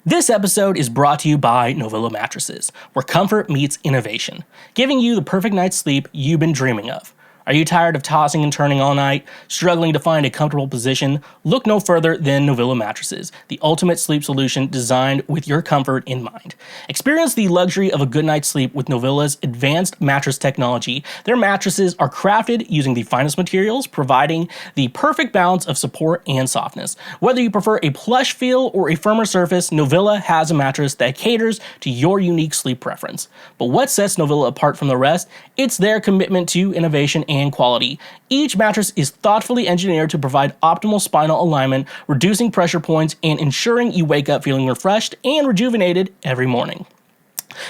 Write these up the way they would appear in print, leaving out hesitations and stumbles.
This episode is brought to you by Novilla Mattresses, where comfort meets innovation, giving you the perfect night's sleep you've been dreaming of. Are you tired of tossing and turning all night, struggling to find a comfortable position? Look no further than Novilla Mattresses, the ultimate sleep solution designed with your comfort in mind. Experience the luxury of a good night's sleep with Novilla's advanced mattress technology. Their mattresses are crafted using the finest materials, providing the perfect balance of support and softness. Whether you prefer a plush feel or a firmer surface, Novilla has a mattress that caters to your unique sleep preference. But what sets Novilla apart from the rest? It's their commitment to innovation and quality. Each mattress is thoughtfully engineered to provide optimal spinal alignment, reducing pressure points, and ensuring you wake up feeling refreshed and rejuvenated every morning.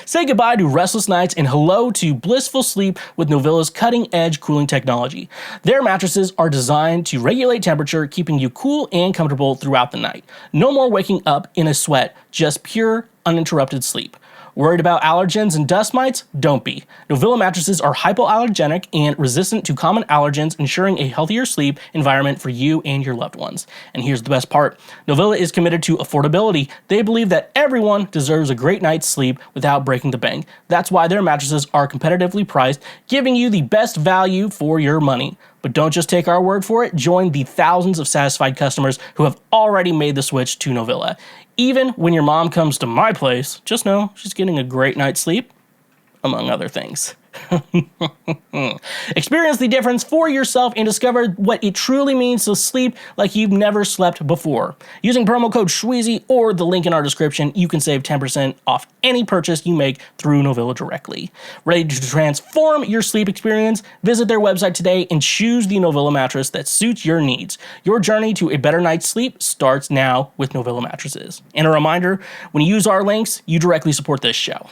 Say goodbye to restless nights and hello to blissful sleep with Novilla's cutting-edge cooling technology. Their mattresses are designed to regulate temperature, keeping you cool and comfortable throughout the night. No more waking up in a sweat, just pure, uninterrupted sleep. Worried about allergens and dust mites? Don't be. Novilla mattresses are hypoallergenic and resistant to common allergens, ensuring a healthier sleep environment for you and your loved ones. And here's the best part. Novilla is committed to affordability. They believe that everyone deserves a great night's sleep without breaking the bank. That's why their mattresses are competitively priced, giving you the best value for your money. But don't just take our word for it. Join the thousands of satisfied customers who have already made the switch to Novilla. Even when your mom comes to my place, just know she's getting a great night's sleep, among other things. Experience the difference for yourself and discover what it truly means to sleep like you've never slept before. Using promo code Schweezy or the link in our description, you can save 10% off any purchase you make through Novilla directly. Ready to transform your sleep experience? Visit their website today and choose the Novilla mattress that suits your needs. Your journey to a better night's sleep starts now with Novilla mattresses. And a reminder, when you use our links, you directly support this show.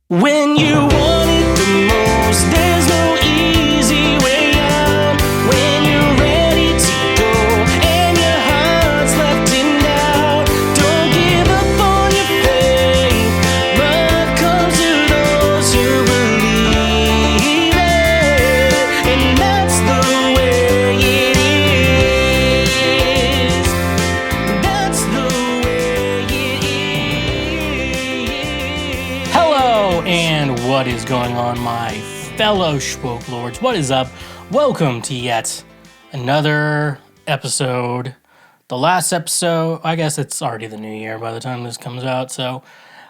When you want it the most, there's no easy way out. When you're ready to go and your heart's left in doubt, don't give up on your faith, but come to those who believe it, and that's the way it is. That's the way it is. Hello, and what is going on, my fellow Schwoke Lords? What is up? Welcome to yet another episode. The last episode, I guess it's already the new year by the time this comes out, so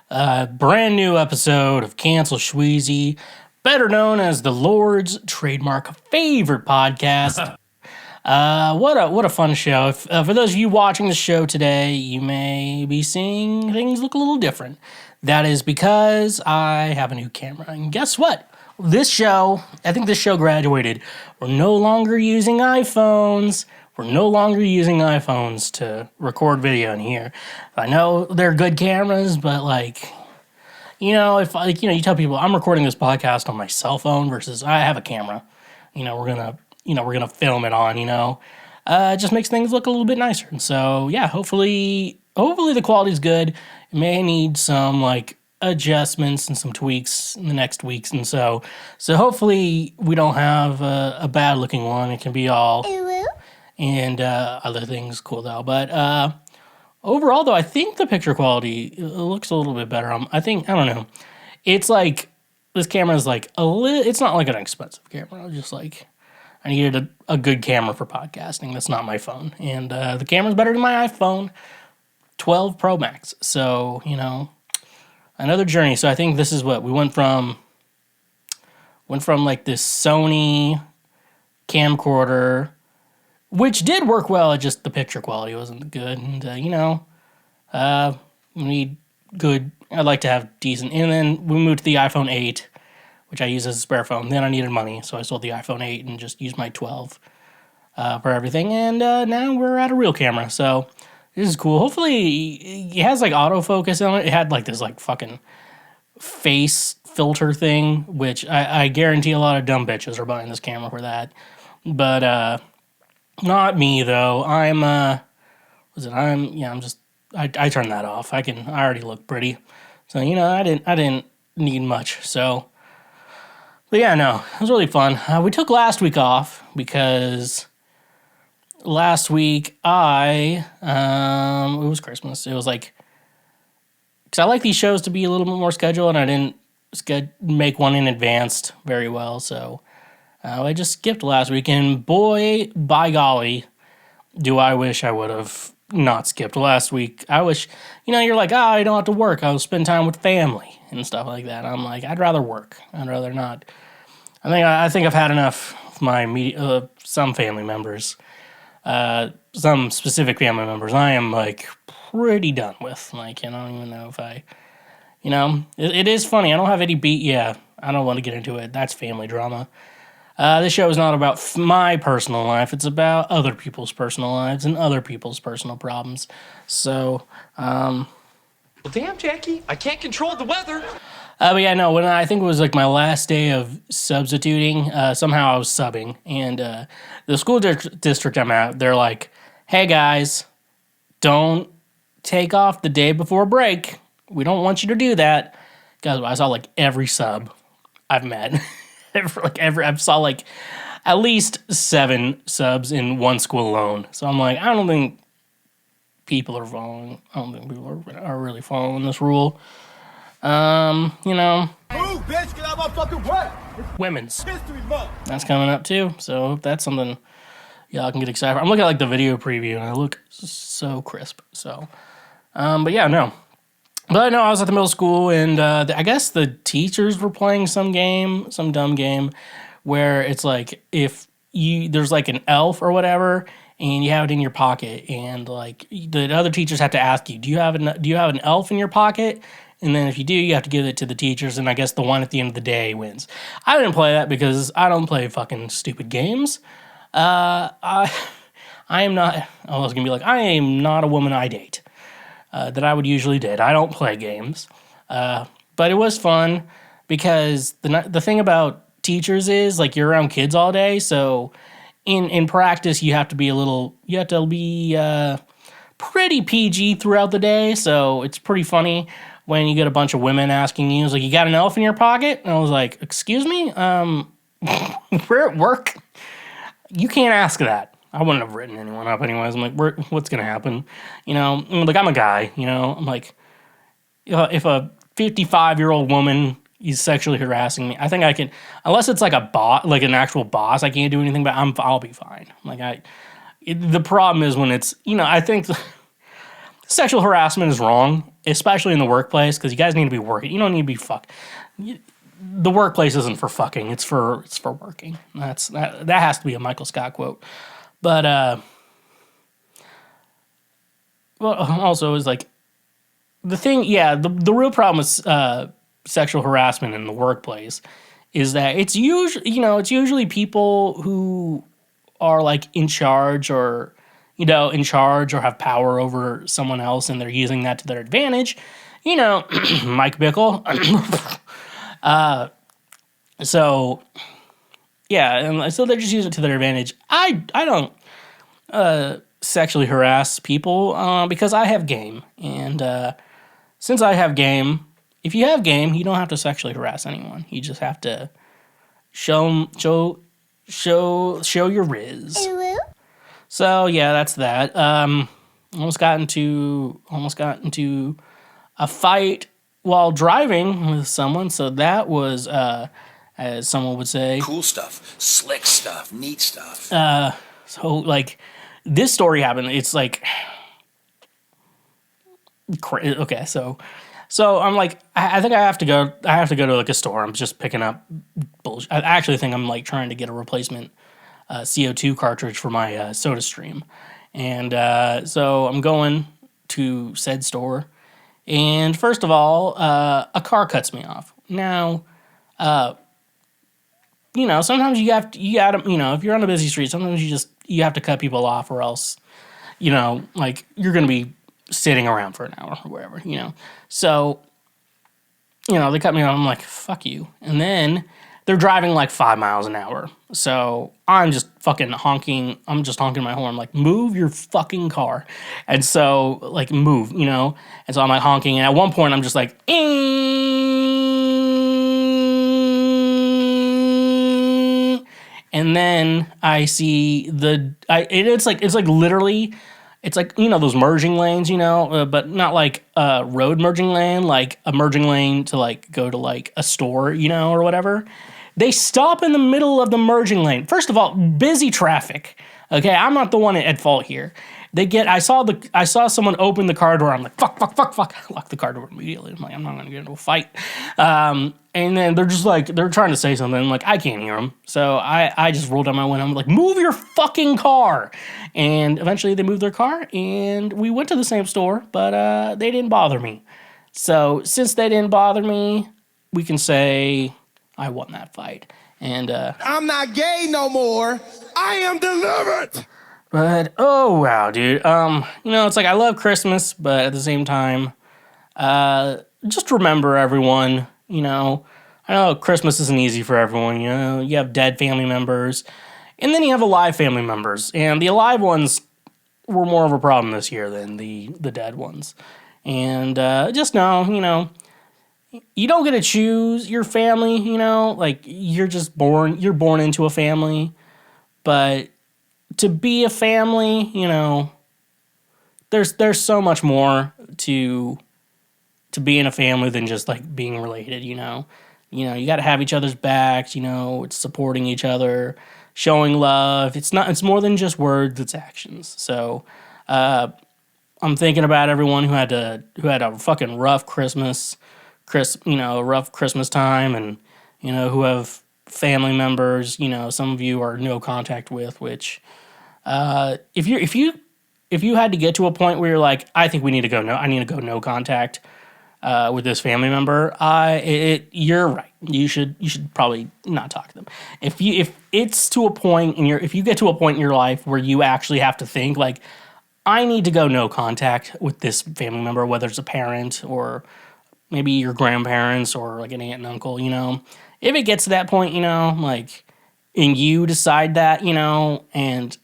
brand new episode of Cancel Schweezy, better known as the Lord's trademark favorite podcast. What a fun show. If, for those of you watching the show today, you may be seeing things look a little different. That is because I have a new camera. And guess what? I think this show graduated. We're no longer using iPhones. We're no longer using iPhones to record video in here. I know they're good cameras, but you tell people I'm recording this podcast on my cell phone versus I have a camera. We're gonna film it on, it just makes things look a little bit nicer. And so, yeah, hopefully the quality's good. It may need some adjustments and some tweaks in the next weeks, and so hopefully we don't have a bad looking one. It can be all and other things cool though. But overall though, I think the picture quality looks a little bit better. I don't know. It's this camera is it's not like an expensive camera. It's just I needed a good camera for podcasting. That's not my phone, and the camera's better than my iPhone 12 Pro Max. So, another journey. So I think this is what we went from this Sony camcorder, which did work well, just the picture quality wasn't good. And, we need good, I'd like to have decent. And then we moved to the iPhone 8, which I use as a spare phone. Then I needed money, so I sold the iPhone 8 and just used my 12 for everything. And now we're at a real camera, so this is cool. Hopefully, it has autofocus on it. It had this fucking face filter thing, which I guarantee a lot of dumb bitches are buying this camera for that. But not me though. I turned that off. I already look pretty, so I didn't need much. So, but yeah, no, it was really fun. We took last week off because last week it was Christmas. It was like, because I like these shows to be a little bit more scheduled, and I didn't make one in advance very well, so I just skipped last week, and boy, by golly, do I wish I would have not skipped last week. I wish, you're like, I don't have to work. I'll spend time with family and stuff like that. I'm like, I'd rather work. I'd rather not. I think I've had enough of my some family members, some specific family members. I am like pretty done with. Like, I don't even know if it is funny. I don't have any beat. Yeah, I don't want to get into it. That's family drama. This show is not about my personal life. It's about other people's personal lives and other people's personal problems. So, well, damn, Jackie, I can't control the weather. But yeah, no, when I think it was like my last day of substituting, somehow I was subbing. And the school district I'm at, they're like, hey guys, don't take off the day before break. We don't want you to do that. Guys, I saw like every sub I've met. I saw like at least 7 subs in one school alone. So I'm like, I don't think people are really following this rule. Move, bitch, get out of my fucking way. Women's History month. That's coming up too. So that's something y'all can get excited for. I'm looking at like the video preview and I look so crisp. So, but yeah, no. But no, I was at the middle school, and I guess the teachers were playing some dumb game, where it's like if there's like an elf or whatever, and you have it in your pocket, and like the other teachers have to ask you, do you have an elf in your pocket? And then if you do, you have to give it to the teachers, and I guess the one at the end of the day wins. I didn't play that because I don't play fucking stupid games. I am not. I was gonna be like, I am not a woman I date. That I would usually date. I don't play games, but it was fun because the thing about teachers is like you're around kids all day. So in practice, you have to be pretty PG throughout the day. So it's pretty funny when you get a bunch of women asking you, like, you got an elf in your pocket? And I was like, excuse me, we're at work. You can't ask that. I wouldn't have written anyone up anyways. I'm like, what's going to happen? Like, I'm a guy, I'm like, if a 55-year-old woman is sexually harassing me, I think I can, unless it's like a bot, like an actual boss, I can't do anything, but I'll be fine. Like, the problem is when it's, I think sexual harassment is wrong, especially in the workplace, because you guys need to be working. You don't need to be the workplace isn't for fucking, it's for working. That has to be a Michael Scott quote. But, well, also is like, the thing, the real problem with sexual harassment in the workplace is that it's usually people who are like in charge or have power over someone else, and they're using that to their advantage. Mike Bickle. So, yeah, and so they just use it to their advantage. I don't sexually harass people because I have game, and since I have game, if you have game, you don't have to sexually harass anyone. You just have to show your riz. Hello? So yeah, that's that. Almost got into a fight while driving with someone. So that was, as someone would say, cool stuff, slick stuff, neat stuff. So like this story happened. It's like, okay, so I'm like, I think I have to go to like a store. I'm just picking up bullshit. I actually think I'm like trying to get a replacement CO2 cartridge for my SodaStream. And so I'm going to said store. And first of all, a car cuts me off. Now, sometimes you gotta, if you're on a busy street, sometimes you have to cut people off, or else, like you're going to be sitting around for an hour or whatever, So, they cut me off. I'm like, fuck you. And then they're driving like 5 miles an hour. So I'm just fucking honking. I'm just honking my horn, like, move your fucking car. And so, like, move, And so I'm like honking. And at one point, I'm just like, and And then I see it's like literally, it's like, those merging lanes, but not like a road merging lane, like a merging lane to like go to like a store, or whatever. They stop in the middle of the merging lane. First of all, busy traffic. Okay, I'm not the one at fault here. I saw someone open the car door. I'm like, fuck. I locked the car door immediately. I'm like, I'm not gonna get into a fight. And then they're just like, they're trying to say something. Like, I can't hear them. So I just rolled down my window. I'm like, move your fucking car. And eventually they moved their car and we went to the same store, but they didn't bother me. So since they didn't bother me, we can say I won that fight. And I'm not gay no more. I am delivered. But, oh, wow, dude. It's like I love Christmas, but at the same time, just remember everyone, I know Christmas isn't easy for everyone, you have dead family members, and then you have alive family members, and the alive ones were more of a problem this year than the dead ones. And just know, you don't get to choose your family, like you're born into a family, but to be a family, there's so much more to being a family than just like being related, you got to have each other's backs, it's supporting each other, showing love. It's more than just words, it's actions. So, I'm thinking about everyone who had a fucking rough Christmas time, and, who have family members, some of you are no contact with, which, if you had to get to a point where you're like, I think I need to go no contact, with this family member, you're right. You should probably not talk to them. If it's to a point if you get to a point in your life where you actually have to think like, I need to go no contact with this family member, whether it's a parent or maybe your grandparents or like an aunt and uncle, if it gets to that point, like, and you decide that, and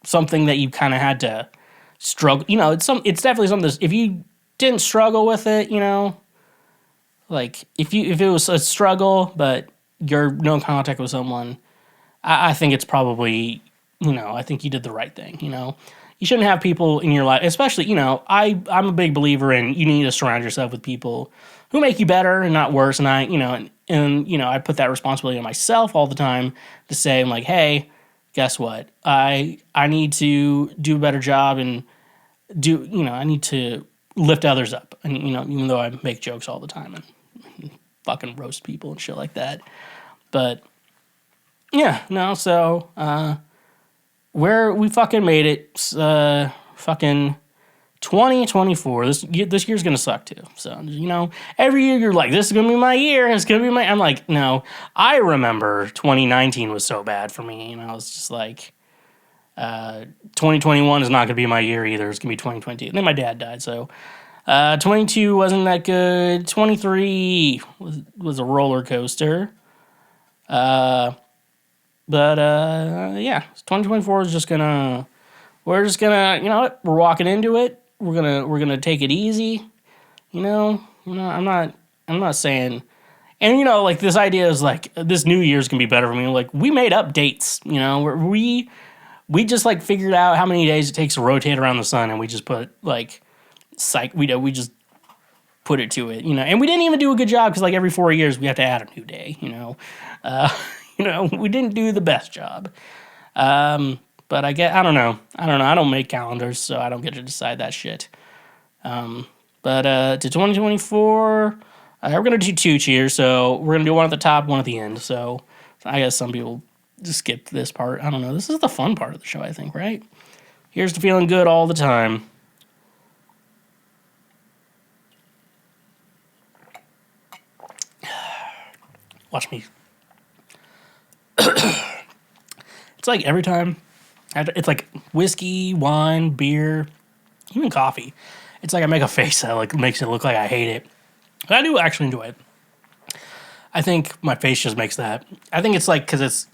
something that you kind of had to struggle, it's definitely something if you didn't struggle with it, like if it was a struggle, but you're no contact with someone, I think it's probably, I think you did the right thing, You shouldn't have people in your life, especially, I'm a big believer in you need to surround yourself with people who make you better and not worse. And I put that responsibility on myself all the time to say, I'm like, hey, guess what? I need to do a better job and I need to lift others up. And, even though I make jokes all the time and fucking roast people and shit like that. But, yeah, no, so, where we fucking made it, fucking 2024. This year's gonna suck too. So, every year you're like, this is gonna be my year. I'm like, no. I remember 2019 was so bad for me, and I was just like, 2021 is not gonna be my year either. It's gonna be 2022. And then my dad died, so 22 wasn't that good. 23 was a roller coaster. But yeah, 2024 is we're just gonna, we're walking into it. We're gonna take it easy. I'm not saying, and like this idea is like this New Year's can be better for me. Like we made up dates, we just like figured out how many days it takes to rotate around the sun, and we just put like we just put it to it, and we didn't even do a good job because like every 4 years we have to add a new day, we didn't do the best job. But I don't know. I don't make calendars, so I don't get to decide that shit. But to 2024, we're going to do 2 cheers, so we're going to do one at the top, one at the end. So I guess some people just skip this part. I don't know. This is the fun part of the show, I think, right? Here's to feeling good all the time. Watch me. It's like every time, it's like whiskey, wine, beer, even coffee. It's like I make a face that like makes it look like I hate it. But I do actually enjoy it. I think my face just makes that. I think it's like because it's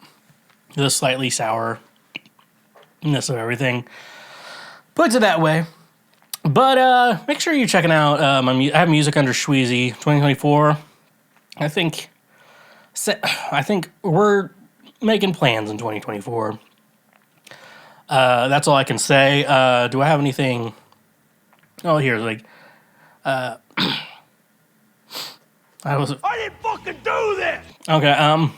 the slightly sourness of everything. Puts it that way. But make sure you're checking out I have music under Schweezy 2024. I think we're making plans in 2024. That's all I can say. Do I have anything? Oh, here, like, I didn't fucking do this! Okay,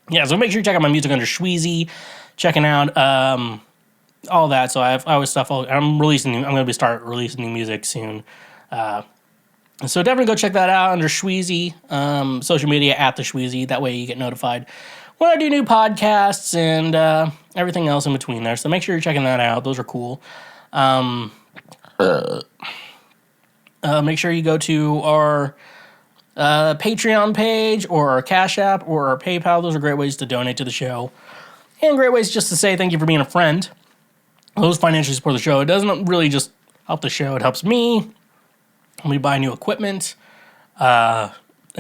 yeah, so make sure you check out my music under Schweezy, checking out, all that, so I have stuff, I'm going to start releasing new music soon, so definitely go check that out under Schweezy, social media at TheSchweezy, that way you get notified when I do new podcasts, and, everything else in between there, so make sure you're checking that out, those are cool. Make sure you go to our Patreon page or our Cash App or our PayPal. Those are great ways to donate to the show. And great ways just to say thank you for being a friend. Those financially support the show. It doesn't really just help the show. It helps me. We buy new equipment and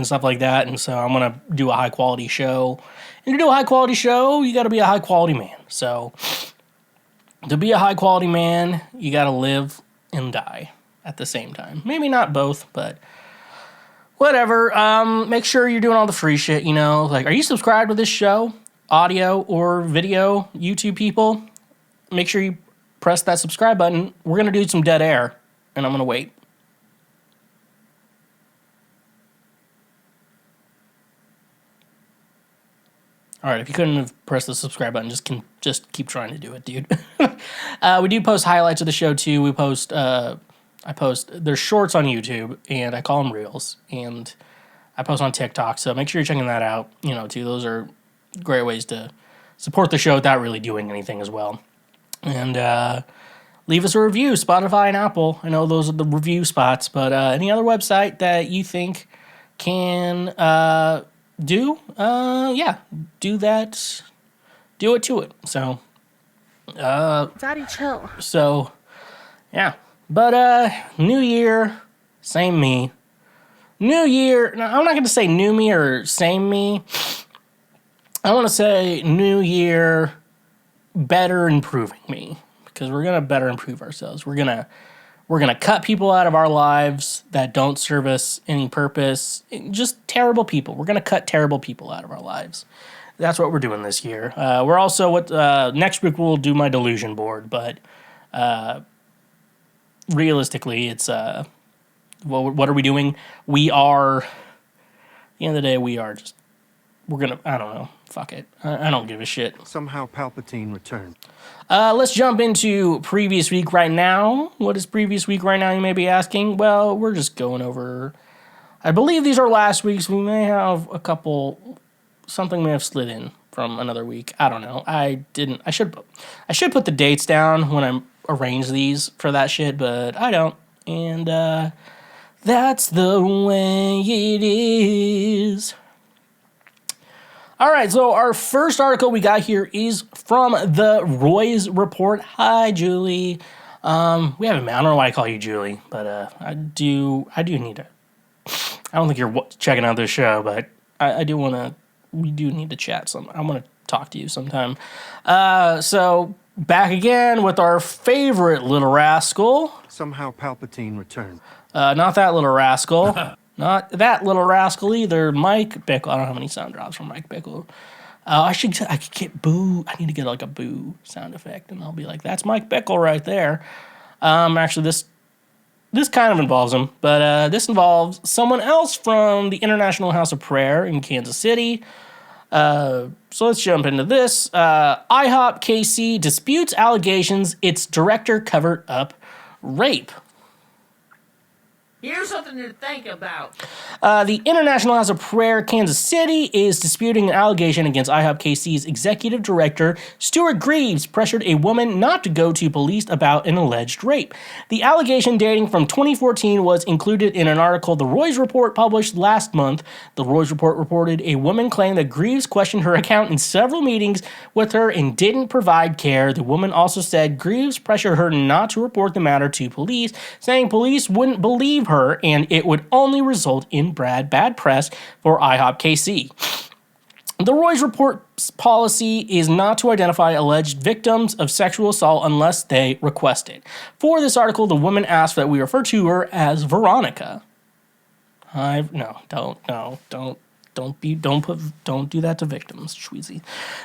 stuff like that. And so I'm going to do a high quality show. And to do a high quality show, you got to be a high quality man. So to be a high quality man, you got to live and die at the same time. Maybe not both, but whatever. Make sure you're doing all the free shit, you know. Like, are you subscribed to this show? Audio or video, YouTube people? Make sure you press that subscribe button. We're going to do some dead air, and I'm going to wait. All right, if you couldn't have pressed the subscribe button, just keep trying to do it, dude. We do post highlights of the show, too. We post... there's shorts on YouTube, and I call them reels, and I post on TikTok, so make sure you're checking that out, you know, too. Those are great ways to support the show without really doing anything as well. And leave us a review, Spotify and Apple. I know those are the review spots, but any other website that you think can do that. Do it to it. So, Daddy, chill. So, yeah. But, new year, same me. New year, no, I'm not going to say new me or same me. I want to say new year, better improving me. Because we're going to better improve ourselves. We're going to cut people out of our lives that don't serve us any purpose. Just terrible people. We're going to cut terrible people out of our lives. That's what we're doing this year. We're also, next week we'll do my delusion board, but... realistically, it's, what are we doing? We are, at the end of the day, I don't know, fuck it. I don't give a shit. Somehow Palpatine returned. Let's jump into previous week right now. What is previous week right now, you may be asking? Well, we're just going over, I believe these are last week's. We may have something may have slid in from another week. I don't know. I should put the dates down when I arrange these for that shit, but I don't. And that's the way it is. All right, so our first article we got here is from the Roy's Report. Hi, Julie. We haven't met. I don't know why I call you Julie, but I do need to. I don't think you're checking out this show, but I do want to. We do need to chat. I want to talk to you sometime. So back again with our favorite little rascal. Somehow Palpatine returned. Not that little rascal. Not that little rascal either. Mike Bickle. I don't have any sound drops from Mike Bickle. I could get boo. I need to get like a boo sound effect, and I'll be like, that's Mike Bickle right there. Actually, this kind of involves him, but this involves someone else from the International House of Prayer in Kansas City. So let's jump into this. IHOPKC disputes allegations its director covered up rape. Here's something to think about. The International House of Prayer, Kansas City, is disputing an allegation against IHOPKC's executive director, Stuart Greaves, pressured a woman not to go to police about an alleged rape. The allegation, dating from 2014, was included in an article the Roy's Report published last month. The Roy's Report reported a woman claimed that Greaves questioned her account in several meetings with her and didn't provide care. The woman also said Greaves pressured her not to report the matter to police, saying police wouldn't believe her and it would only result in bad press for IHOPKC. The Roy's Report's policy is not to identify alleged victims of sexual assault unless they request it. For this article, the woman asked that we refer to her as Veronica. Don't Don't do that to victims, Schweezy.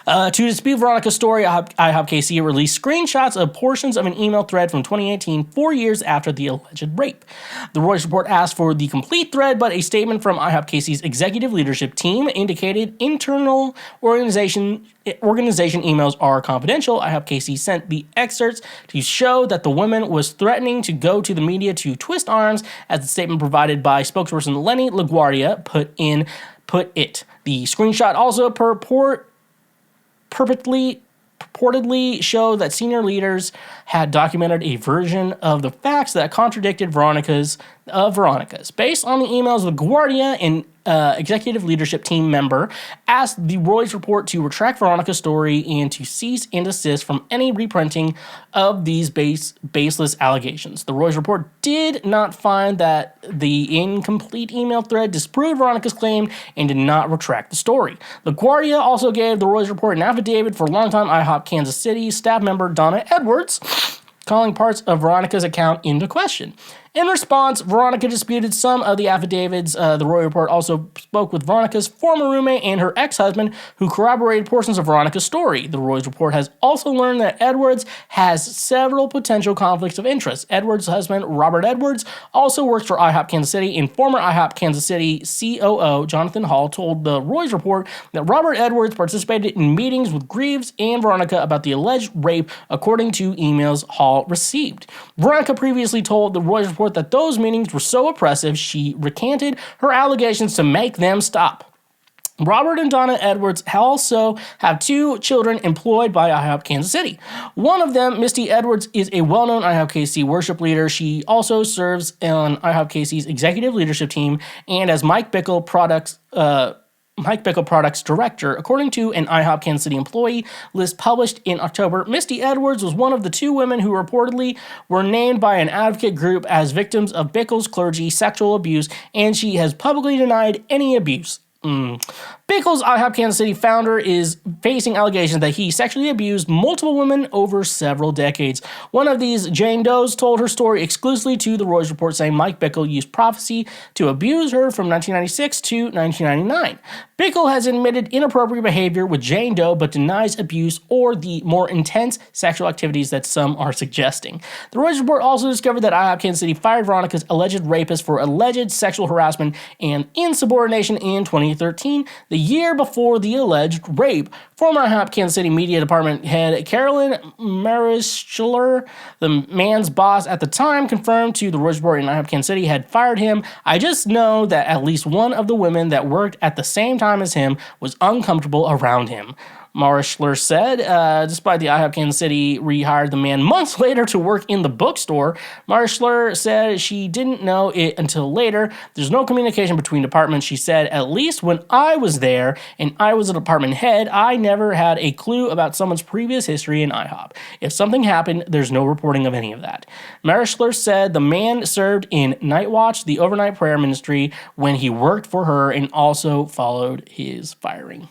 To dispute Veronica's story, IHOPKC released screenshots of portions of an email thread from 2018, 4 years after the alleged rape. The Reuters report asked for the complete thread, but a statement from IHOPKC's executive leadership team indicated internal organization emails are confidential. IHOPKC sent the excerpts to show that the woman was threatening to go to the media to twist arms, as the statement provided by spokesperson Lenny LaGuardia put it. The screenshot also purportedly showed that senior leaders had documented a version of the facts that contradicted Veronica's. Based on the emails, LaGuardia, an executive leadership team member, asked the Reuters report to retract Veronica's story and to cease and desist from any reprinting of these baseless allegations. The Reuters report did not find that the incomplete email thread disproved Veronica's claim and did not retract the story. LaGuardia also gave the Reuters report an affidavit for longtime IHOP Kansas City staff member Donna Edwards, calling parts of Veronica's account into question. In response, Veronica disputed some of the affidavits. The Reuters report also spoke with Veronica's former roommate and her ex-husband, who corroborated portions of Veronica's story. The Reuters report has also learned that Edwards has several potential conflicts of interest. Edwards' husband, Robert Edwards, also works for IHOP Kansas City, and former IHOP Kansas City COO Jonathan Hall told the Reuters report that Robert Edwards participated in meetings with Greaves and Veronica about the alleged rape, according to emails Hall received. Veronica previously told the Reuters report that those meetings were so oppressive, she recanted her allegations to make them stop. Robert and Donna Edwards also have 2 children employed by IHOP Kansas City. One of them, Misty Edwards, is a well-known IHOPKC worship leader. She also serves on IHOPKC's executive leadership team and as Mike Bickle Products Director. According to an IHOP Kansas City employee list published in October, Misty Edwards was one of the 2 women who reportedly were named by an advocate group as victims of Bickle's clergy sexual abuse, and she has publicly denied any abuse. Bickle's IHOP Kansas City founder is facing allegations that he sexually abused multiple women over several decades. One of these, Jane Doe's, told her story exclusively to the Reuters report, saying Mike Bickle used prophecy to abuse her from 1996 to 1999. Bickle has admitted inappropriate behavior with Jane Doe, but denies abuse or the more intense sexual activities that some are suggesting. The Reuters report also discovered that IHOP Kansas City fired Veronica's alleged rapist for alleged sexual harassment and insubordination in 2013, the year before the alleged rape. Former IHOP Kansas City Media Department head Carolyn Marischler, the man's boss at the time, confirmed to the Reuters report in IHOP Kansas City had fired him. I just know that at least one of the women that worked at the same time as him was uncomfortable around him. Marischler said, despite the IHOP Kansas City rehired the man months later to work in the bookstore, Marischler said she didn't know it until later. There's no communication between departments. She said, at least when I was there and I was a department head, I never had a clue about someone's previous history in IHOP. If something happened, there's no reporting of any of that. Marischler said the man served in Night Watch, the overnight prayer ministry, when he worked for her and also followed his firing.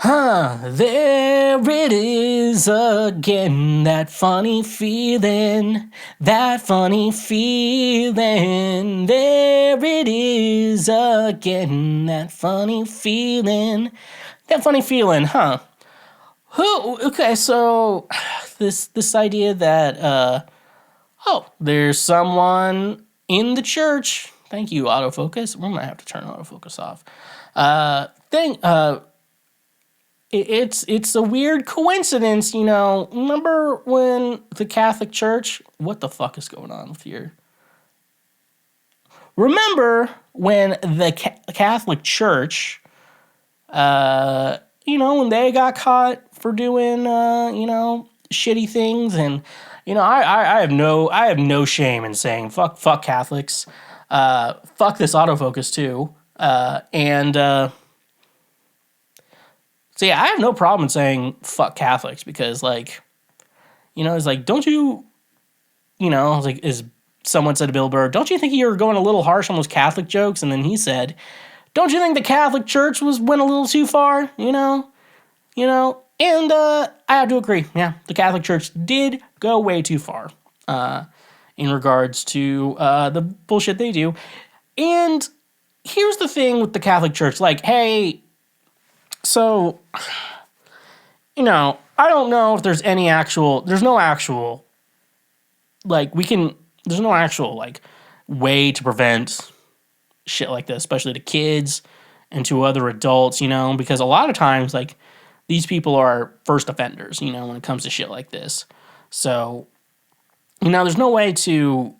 There it is again, that funny feeling, There it is again, that funny feeling, huh? Okay, so this idea that, there's someone in the church. Thank you, autofocus. We might have to turn autofocus off. It's a weird coincidence, you know. Remember when the Catholic Church... What the fuck is going on with your... Remember when the Catholic Church, when they got caught for doing, shitty things, and, I have no shame in saying fuck Catholics, fuck this autofocus too, So yeah, I have no problem saying fuck Catholics because, it's like, don't you, as someone said to Bill Burr, don't you think you were going a little harsh on those Catholic jokes? And then he said, don't you think the Catholic Church went a little too far? And I have to agree. Yeah, the Catholic Church did go way too far in regards to the bullshit they do. And here's the thing with the Catholic Church. Like, hey, so, I don't know if there's no actual, like, there's no actual, like, way to prevent shit like this, especially to kids and to other adults, because a lot of times, like, these people are first offenders, when it comes to shit like this. So, there's no way to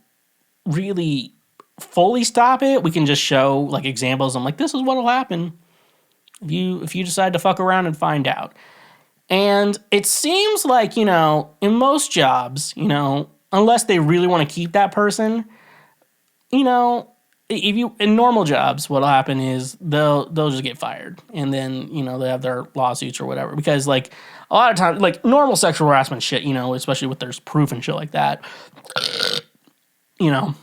really fully stop it. We can just show, like, examples. I'm like, this is what'll happen if you decide to fuck around and find out. And it seems like, in most jobs, unless they really want to keep that person, if you in normal jobs, what'll happen is they'll just get fired, and then they have their lawsuits or whatever. Because like a lot of times, like normal sexual harassment shit, especially with there's proof and shit like that, they're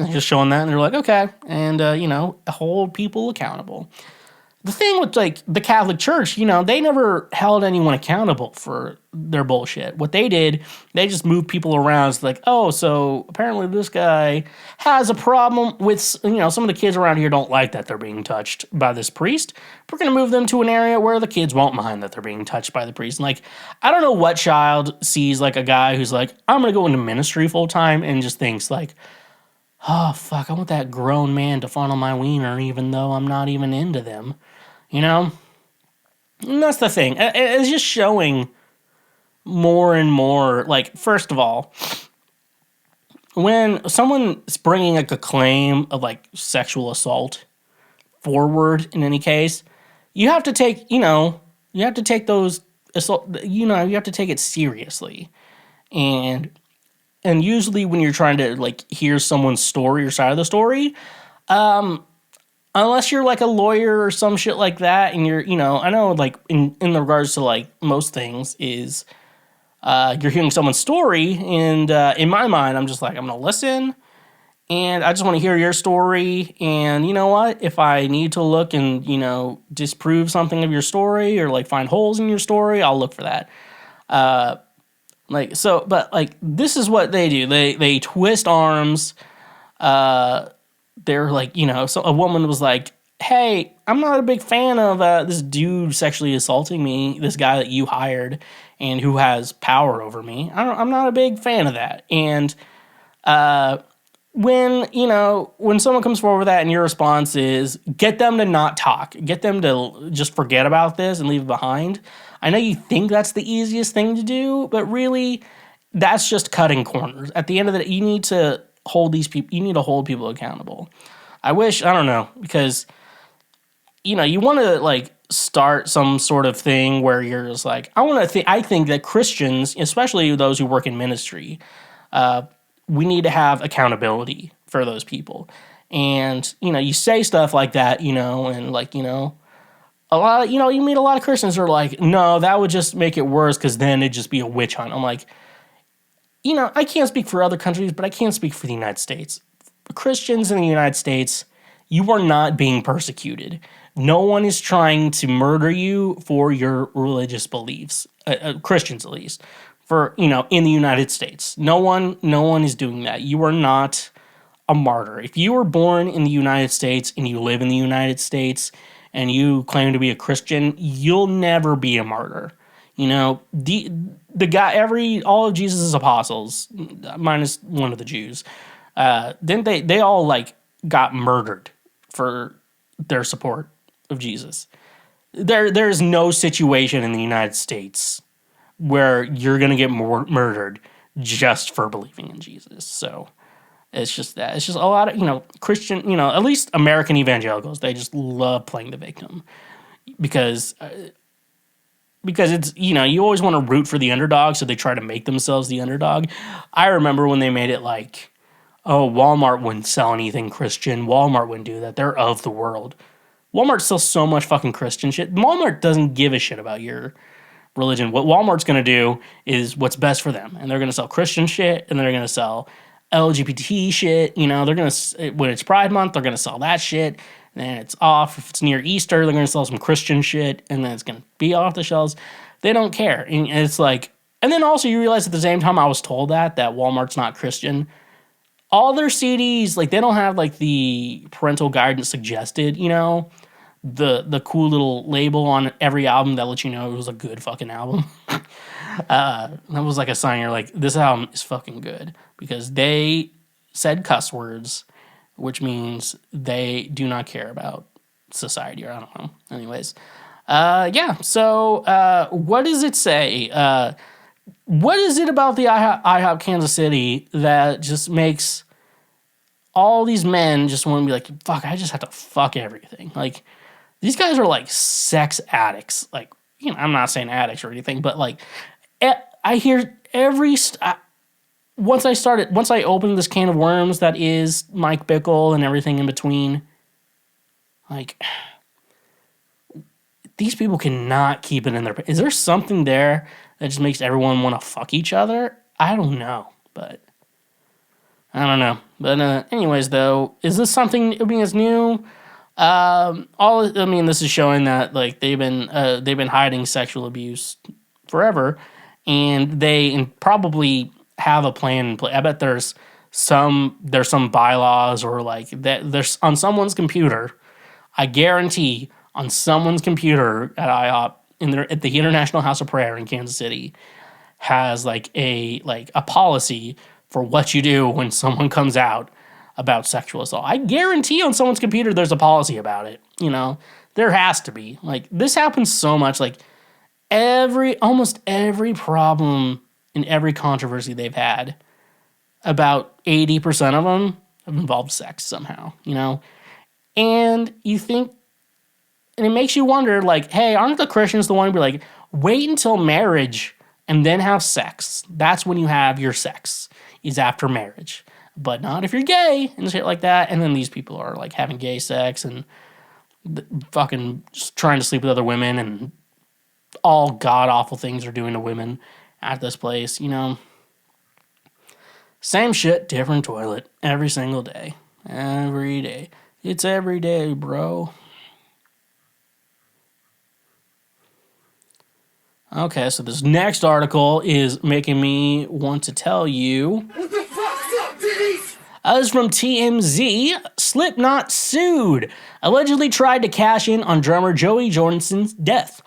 just showing that, and they're like, okay, and hold people accountable. The thing with, like, the Catholic Church, they never held anyone accountable for their bullshit. What they did, they just moved people around. It's like, oh, so apparently this guy has a problem with, some of the kids around here don't like that they're being touched by this priest. We're going to move them to an area where the kids won't mind that they're being touched by the priest. And, like, I don't know what child sees, like, a guy who's like, I'm going to go into ministry full time and just thinks, like, oh, fuck, I want that grown man to fondle my wiener even though I'm not even into them. And that's the thing. It's just showing more and more, like, first of all, when someone's bringing, like, a claim of, like, sexual assault forward in any case, you have to take, those assault, you have to take it seriously. And usually when you're trying to, like, hear someone's story or side of the story, unless you're, like, a lawyer or some shit like that, and you're, I know, like, in regards to, like, most things is, you're hearing someone's story, and, in my mind, I'm just like, I'm gonna listen, and I just want to hear your story, and you know what, if I need to look and, disprove something of your story, or, like, find holes in your story, I'll look for that. But, like, this is what they do. They twist arms, they're like, so a woman was like, hey, I'm not a big fan of this dude sexually assaulting me, this guy that you hired and who has power over me. I'm not a big fan of that. And when someone comes forward with that and your response is get them to not talk, get them to just forget about this and leave it behind. I know you think that's the easiest thing to do, but really that's just cutting corners. At the end of the day, you need to hold people accountable. I don't know, because, you want to, like, start some sort of thing where you're just like, I think that Christians, especially those who work in ministry, we need to have accountability for those people. And, you say stuff like that, and, like, a lot of, you meet a lot of Christians who are like, no, that would just make it worse because then it'd just be a witch hunt. I'm like, I can't speak for other countries, but I can't speak for the United States. Christians in the United States, you are not being persecuted. No one is trying to murder you for your religious beliefs. Christians, at least, in the United States. No one is doing that. You are not a martyr. If you were born in the United States and you live in the United States and you claim to be a Christian, you'll never be a martyr. The guy, all of Jesus' apostles, minus one of the Jews, didn't they all, like, got murdered for their support of Jesus. There's no situation in the United States where you're going to get murdered just for believing in Jesus. So it's just that. It's just a lot of, Christian, at least American evangelicals, they just love playing the victim because it's, you always want to root for the underdog, so they try to make themselves the underdog. I remember when they made it like, oh, Walmart wouldn't sell anything Christian. Walmart wouldn't do that. They're of the world. Walmart sells so much fucking Christian shit. Walmart doesn't give a shit about your religion. What Walmart's going to do is what's best for them. And they're going to sell Christian shit, and they're going to sell LGBT shit. They're going to, when it's Pride Month, they're going to sell that shit. And then it's off. If it's near Easter, they're going to sell some Christian shit, and then it's going to be off the shelves. They don't care. And it's like, and then also you realize at the same time I was told that Walmart's not Christian. all their CDs, like, they don't have, like, the parental guidance suggested, you know? The cool little label on every album that lets you know it was a good fucking album. That was like a sign you're like, this album is fucking good. Because they said cuss words, which means they do not care about society, or I don't know. Anyways. Yeah, so what does it say? What is it about the IHOP Kansas City that just makes all these men just want to be like, fuck, I just have to fuck everything. Like, these guys are like sex addicts. Like, you know, I'm not saying addicts or anything, but like, I hear every... once I opened this can of worms that is Mike Bickle and everything in between, like, these people cannot keep it in their... Is there something there that just makes everyone want to fuck each other? I don't know, but... I don't know. But anyways, though, is this something that's new? This is showing that, like, they've been hiding sexual abuse forever, and they probably have a plan in place. I bet there's some bylaws, or like that there's on someone's computer. I guarantee on someone's computer at IHOP at the International House of Prayer in Kansas City has like a policy for what you do when someone comes out about sexual assault. I guarantee on someone's computer there's a policy about it. You know, there has to be. Like, this happens so much. Like, almost every problem and every controversy they've had, about 80% of them have involved sex somehow, you know? And you think, and it makes you wonder, like, hey, aren't the Christians the one to be like, wait until marriage and then have sex? That's when you have your sex, is after marriage. But not if you're gay and shit like that. And then these people are like having gay sex and fucking just trying to sleep with other women, and all god awful things are doing to women at this place, you know. Same shit, different toilet every single day. Every day. It's every day, bro. Okay, so this next article is making me want to tell you. What the fuck's up, titties? This is from TMZ. Slipknot sued. Allegedly tried to cash in on drummer Joey Jordison's death.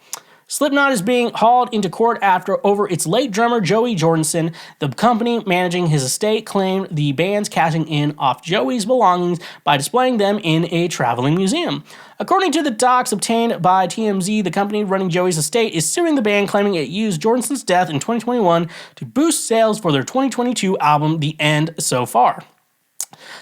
Slipknot is being hauled into court over its late drummer Joey Jordinson. The company managing his estate claimed the band's cashing in off Joey's belongings by displaying them in a traveling museum. According to the docs obtained by TMZ, the company running Joey's estate is suing the band, claiming it used Jordison's death in 2021 to boost sales for their 2022 album, The End, so far.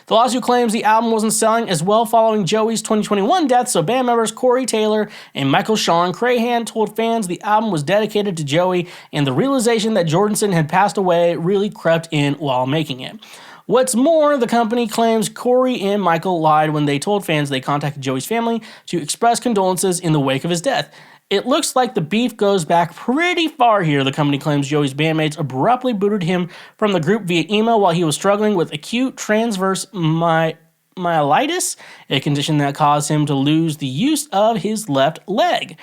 The lawsuit claims the album wasn't selling as well following Joey's 2021 death, so band members Corey Taylor and Michael Sean Crahan told fans the album was dedicated to Joey, and the realization that Jordinson had passed away really crept in while making it. What's more, the company claims Corey and Michael lied when they told fans they contacted Joey's family to express condolences in the wake of his death. It looks like the beef goes back pretty far here. The company claims Joey's bandmates abruptly booted him from the group via email while he was struggling with acute transverse myelitis, a condition that caused him to lose the use of his left leg.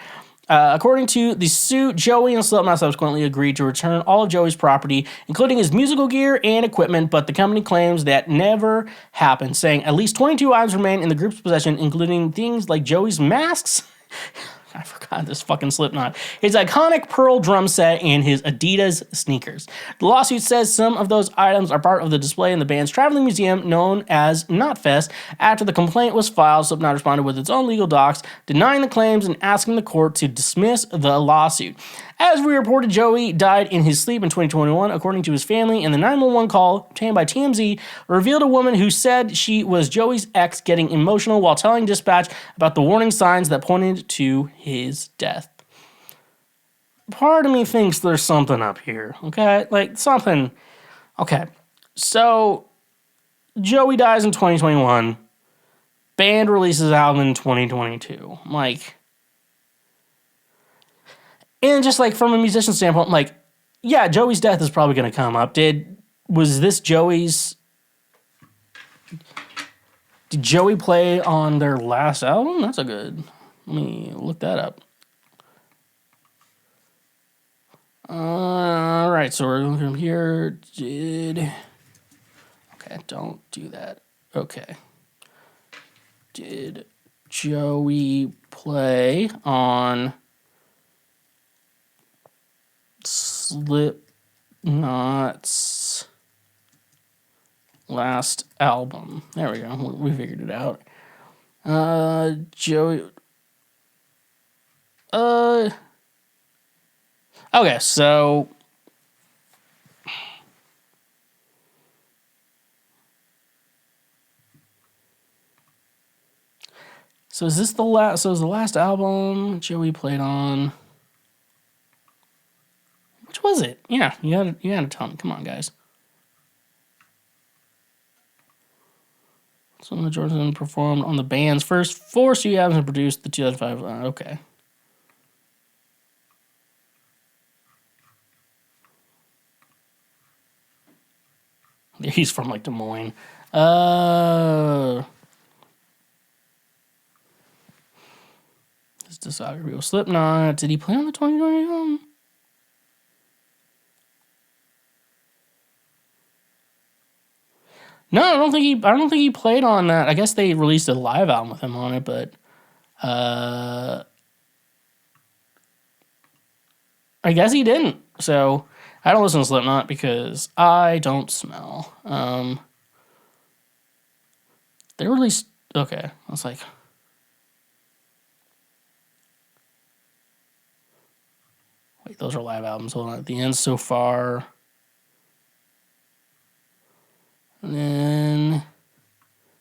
According to the suit, Joey and Slipknot subsequently agreed to return all of Joey's property, including his musical gear and equipment, but the company claims that never happened, saying at least 22 items remain in the group's possession, including things like Joey's masks. I forgot this fucking Slipknot. His iconic pearl drum set and his Adidas sneakers. The lawsuit says some of those items are part of the display in the band's traveling museum known as Knotfest. After the complaint was filed, Slipknot responded with its own legal docs, denying the claims and asking the court to dismiss the lawsuit. As we reported, Joey died in his sleep in 2021, according to his family, and the 911 call obtained by TMZ revealed a woman who said she was Joey's ex getting emotional while telling dispatch about the warning signs that pointed to his death. Part of me thinks there's something up here, okay? Like, something. Okay, so Joey dies in 2021. Band releases album in 2022. Like... And just like from a musician standpoint, like, yeah, Joey's death is probably going to come up. Did Joey play on their last album? That's a good, let me look that up. All right, so we're going from here. Okay, Okay, don't do that. Okay. Did Joey play on Slipknot's last album? There we go. We figured it out. Joey. Okay, so. So is this the last? So is the last album Joey played on? Which was it? Yeah, you gotta tell me. Come on, guys. So Jordinson performed on the band's first 4 studio albums and produced the 2005. Okay. He's from like Des Moines. His discography was Slipknot. Did he play on the 2020 album? No, I don't think he played on that. I guess they released a live album with him on it, but I guess he didn't. So I don't listen to Slipknot because I don't smell. They released. Okay, I was like, wait, those are live albums. Hold on, at the end so far. And then,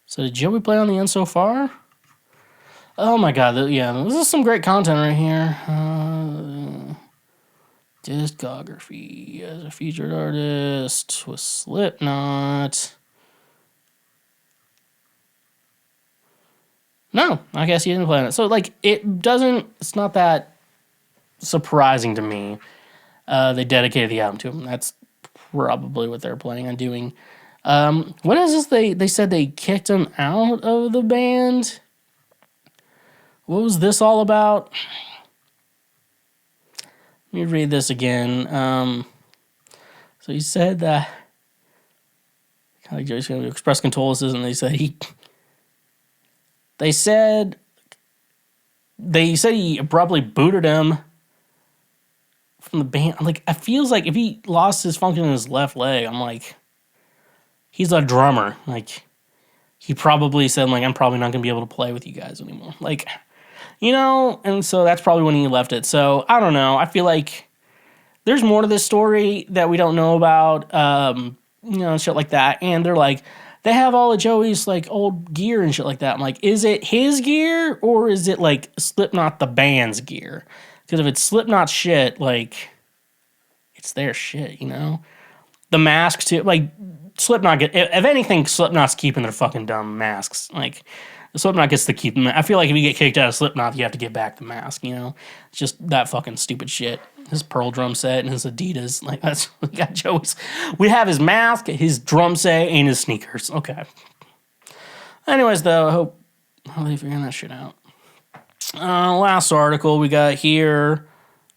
so did Joey play on the end so far? Oh my god, yeah, this is some great content right here. Discography as a featured artist with Slipknot. No, I guess he didn't play on it. So, like, it's not that surprising to me. They dedicated the album to him. That's probably what they're planning on doing. What is this? They said they kicked him out of the band. What was this all about? Let me read this again. So he said that kind of Joey's going to express condolences, and they said he abruptly booted him from the band. I'm like, it feels like if he lost his function in his left leg, I'm like, he's a drummer. Like, he probably said, like, I'm probably not going to be able to play with you guys anymore. Like, you know, and so that's probably when he left it. So, I don't know. I feel like there's more to this story that we don't know about, shit like that. And they're like, they have all of Joey's, like, old gear and shit like that. I'm like, is it his gear or is it, like, Slipknot the band's gear? Because if it's Slipknot shit, like, it's their shit, you know? The mask, too. Like, Slipknot, if anything, Slipknot's keeping their fucking dumb masks. Like, Slipknot gets to keep them. I feel like if you get kicked out of Slipknot, you have to get back the mask, you know? It's just that fucking stupid shit. His Pearl drum set and his Adidas. Like, that's, we got Joey's. We have his mask, his drum set, and his sneakers. Okay. Anyways, though, I hope they're figuring that shit out. Last article we got here.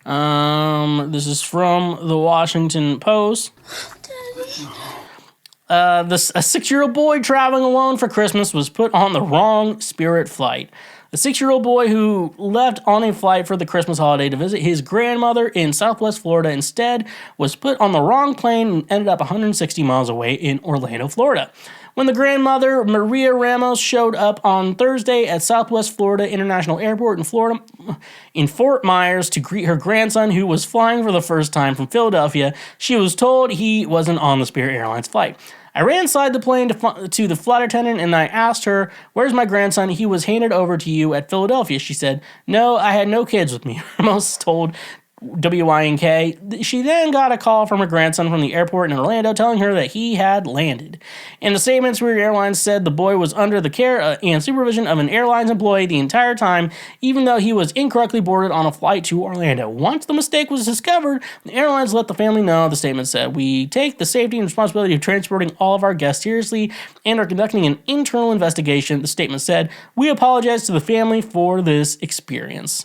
This is from the Washington Post. A 6-year-old boy traveling alone for Christmas was put on the wrong Spirit flight. The 6-year-old boy who left on a flight for the Christmas holiday to visit his grandmother in Southwest Florida instead was put on the wrong plane and ended up 160 miles away in Orlando, Florida. When the grandmother, Maria Ramos, showed up on Thursday at Southwest Florida International Airport in Fort Myers to greet her grandson who was flying for the first time from Philadelphia, she was told he wasn't on the Spirit Airlines flight. I ran inside the plane to the flight attendant and I asked her, "Where's my grandson? He was handed over to you at Philadelphia," she said. "No, I had no kids with me," Ramos told WYNK. She then got a call from her grandson from the airport in Orlando telling her that he had landed. In a statement, Spirit Airlines said the boy was under the care and supervision of an airlines employee the entire time, even though he was incorrectly boarded on a flight to Orlando. Once the mistake was discovered, the airlines let the family know. The statement said, "We take the safety and responsibility of transporting all of our guests seriously and are conducting an internal investigation." The statement said, "We apologize to the family for this experience."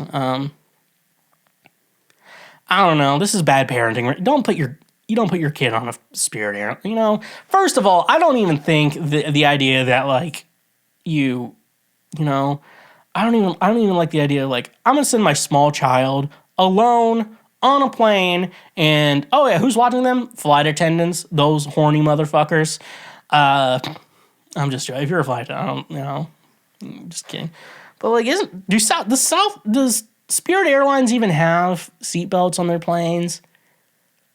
I don't know. This is bad parenting. Don't put your you don't put your kid on a Spirit Airline. You know, first of all, I don't even think the idea that like you know, I don't even like the idea of like I'm gonna send my small child alone on a plane and oh yeah, who's watching them? Flight attendants, those horny motherfuckers. I'm just joking. If you're a flight attendant, I don't, you know, I'm just kidding. But like, does Spirit Airlines even have seatbelts on their planes?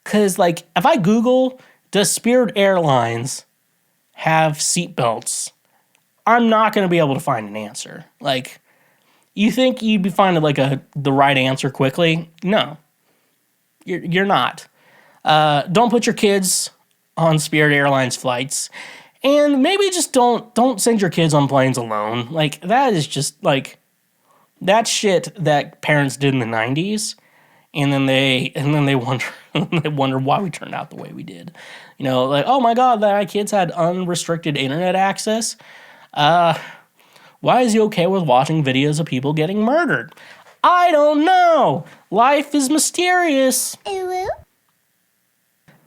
Because, like, if I Google, does Spirit Airlines have seatbelts? I'm not going to be able to find an answer. Like, you think you'd be finding, like, the right answer quickly? No. You're not. Don't put your kids on Spirit Airlines flights. And maybe just don't send your kids on planes alone. Like, that is just, like, that shit that parents did in the 90s. And then they wonder why we turned out the way we did. You know, like, oh my God, that my kids had unrestricted internet access. Why is he okay with watching videos of people getting murdered? I don't know. Life is mysterious.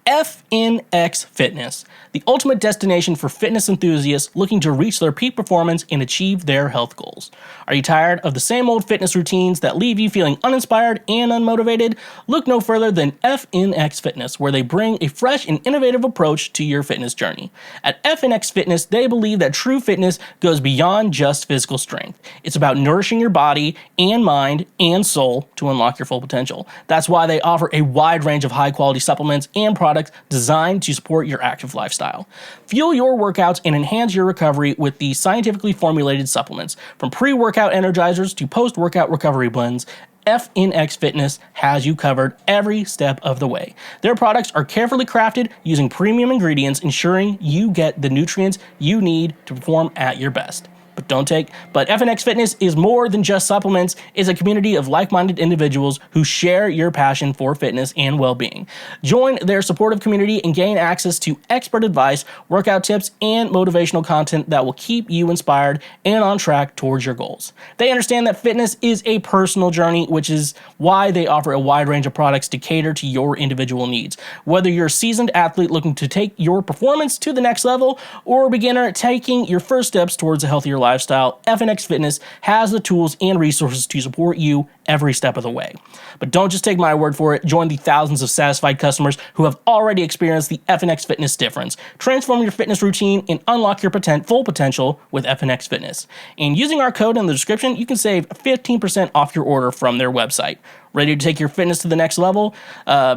FNX Fitness, the ultimate destination for fitness enthusiasts looking to reach their peak performance and achieve their health goals. Are you tired of the same old fitness routines that leave you feeling uninspired and unmotivated? Look no further than FNX Fitness, where they bring a fresh and innovative approach to your fitness journey. At FNX Fitness, they believe that true fitness goes beyond just physical strength. It's about nourishing your body and mind and soul to unlock your full potential. That's why they offer a wide range of high-quality supplements and products designed to support your active lifestyle. Fuel your workouts and enhance your recovery with the scientifically formulated supplements. From pre-workout energizers to post-workout recovery blends, FNX Fitness has you covered every step of the way. Their products are carefully crafted using premium ingredients, ensuring you get the nutrients you need to perform at your best. But FNX Fitness is more than just supplements. It's a community of like-minded individuals who share your passion for fitness and well-being. Join their supportive community and gain access to expert advice, workout tips, and motivational content that will keep you inspired and on track towards your goals. They understand that fitness is a personal journey, which is why they offer a wide range of products to cater to your individual needs. Whether you're a seasoned athlete looking to take your performance to the next level or a beginner taking your first steps towards a healthier lifestyle, FNX Fitness has the tools and resources to support you every step of the way. But don't just take my word for it. Join the thousands of satisfied customers who have already experienced the FNX Fitness difference. Transform your fitness routine and unlock your full potential with FNX Fitness. And using our code in the description, you can save 15% off your order from their website. Ready to take your fitness to the next level?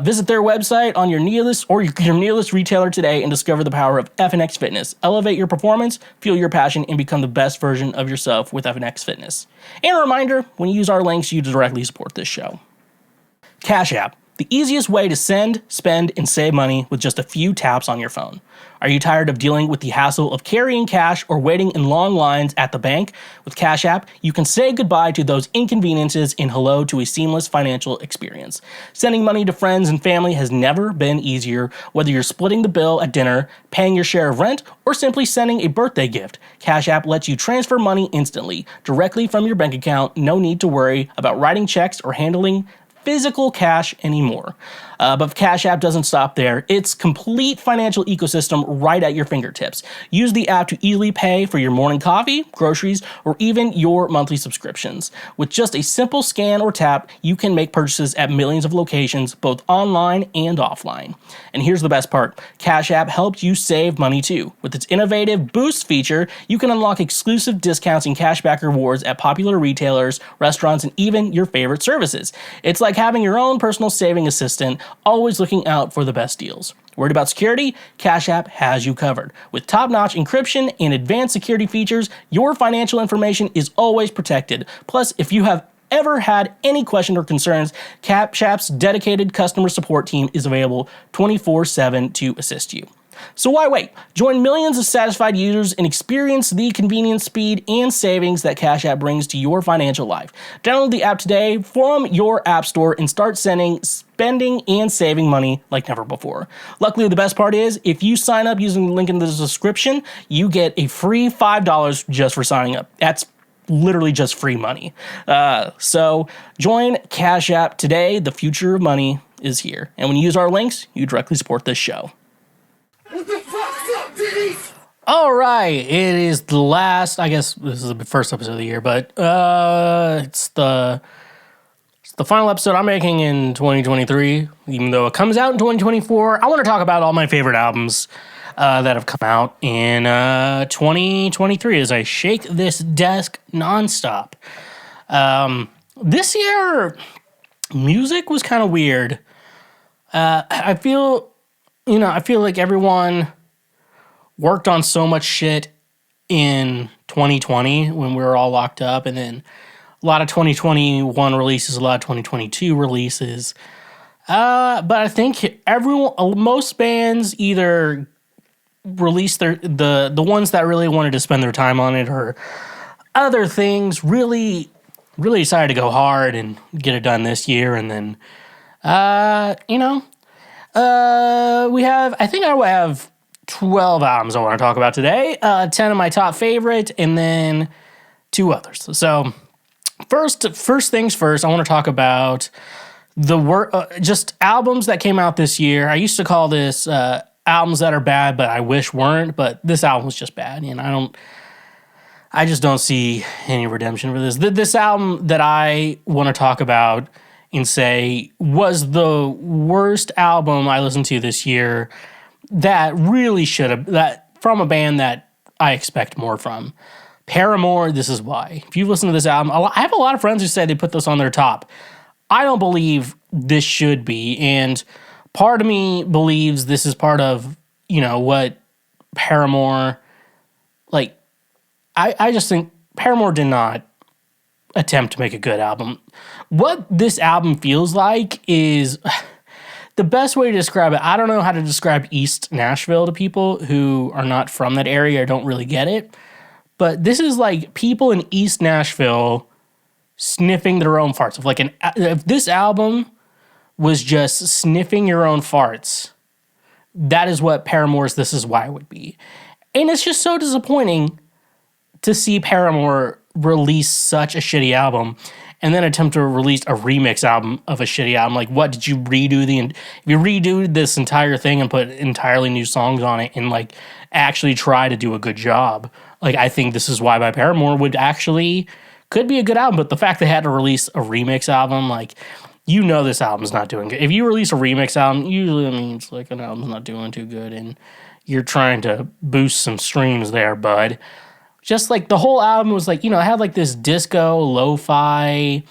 Visit their website on your nearest retailer today and discover the power of FNX Fitness. Elevate your performance, fuel your passion, and become the best version of yourself with FNX Fitness. And a reminder, when you use our links, you directly support this show. Cash App, the easiest way to send, spend, and save money with just a few taps on your phone. Are you tired of dealing with the hassle of carrying cash or waiting in long lines at the bank? With Cash App, you can say goodbye to those inconveniences and hello to a seamless financial experience. Sending money to friends and family has never been easier, whether you're splitting the bill at dinner, paying your share of rent, or simply sending a birthday gift. Cash App lets you transfer money instantly, directly from your bank account. No need to worry about writing checks or handling physical cash anymore. But Cash App doesn't stop there. It's complete financial ecosystem right at your fingertips. Use the app to easily pay for your morning coffee, groceries, or even your monthly subscriptions. With just a simple scan or tap, you can make purchases at millions of locations, both online and offline. And here's the best part. Cash App helps you save money too. With its innovative Boost feature, you can unlock exclusive discounts and cashback rewards at popular retailers, restaurants, and even your favorite services. It's like having your own personal saving assistant, always looking out for the best deals. Worried about security? Cash App has you covered. With top-notch encryption and advanced security features, your financial information is always protected. Plus, if you have ever had any questions or concerns, Cash App's dedicated customer support team is available 24/7 to assist you. So why wait? Join millions of satisfied users and experience the convenience, speed, and savings that Cash App brings to your financial life. Download the app today from your app store and start spending and saving money like never before. Luckily, the best part is, if you sign up using the link in the description, you get a free $5 just for signing up. That's literally just free money. So join Cash App today. The future of money is here. And when you use our links, you directly support this show. What the fuck's up, titties? All right, it is the last, I guess this is the first episode of the year, but it's the final episode I'm making in 2023, even though it comes out in 2024. I want to talk about all my favorite albums that have come out in 2023 as I shake this desk nonstop. This year, music was kind of weird. I feel like everyone worked on so much shit in 2020 when we were all locked up, and then a lot of 2021 releases, a lot of 2022 releases. But I think most bands either released the ones that really wanted to spend their time on it, or other things really decided to go hard and get it done this year. And then, I have 12 albums I want to talk about today. 10 of my top favorite, and then 2 others. So first things first, I want to talk about just albums that came out this year. I used to call this albums that are bad, but I wish weren't. But this album was just bad, and I just don't see any redemption for this. This album that I want to talk about and say was the worst album I listened to this year. That really should have, that from a band that I expect more from. Paramore, This Is Why. If you've listened to this album, I have a lot of friends who say they put this on their top. I don't believe this should be, and part of me believes this is part of, what Paramore, I just think Paramore did not attempt to make a good album. What this album feels like is the best way to describe it. I don't know how to describe East Nashville to people who are not from that area or don't really get it. But this is like people in East Nashville sniffing their own farts. If this album was just sniffing your own farts, that is what Paramore's This Is Why would be. And it's just so disappointing to see Paramore release such a shitty album and then attempt to release a remix album of a shitty album. Like, what, did you redo if you redo this entire thing and put entirely new songs on it and, actually try to do a good job, I think This Is Why by Paramore could be a good album, but the fact they had to release a remix album, this album's not doing good. If you release a remix album, usually it means, an album's not doing too good, and you're trying to boost some streams there, bud. Just the whole album was it had this disco, lo-fi,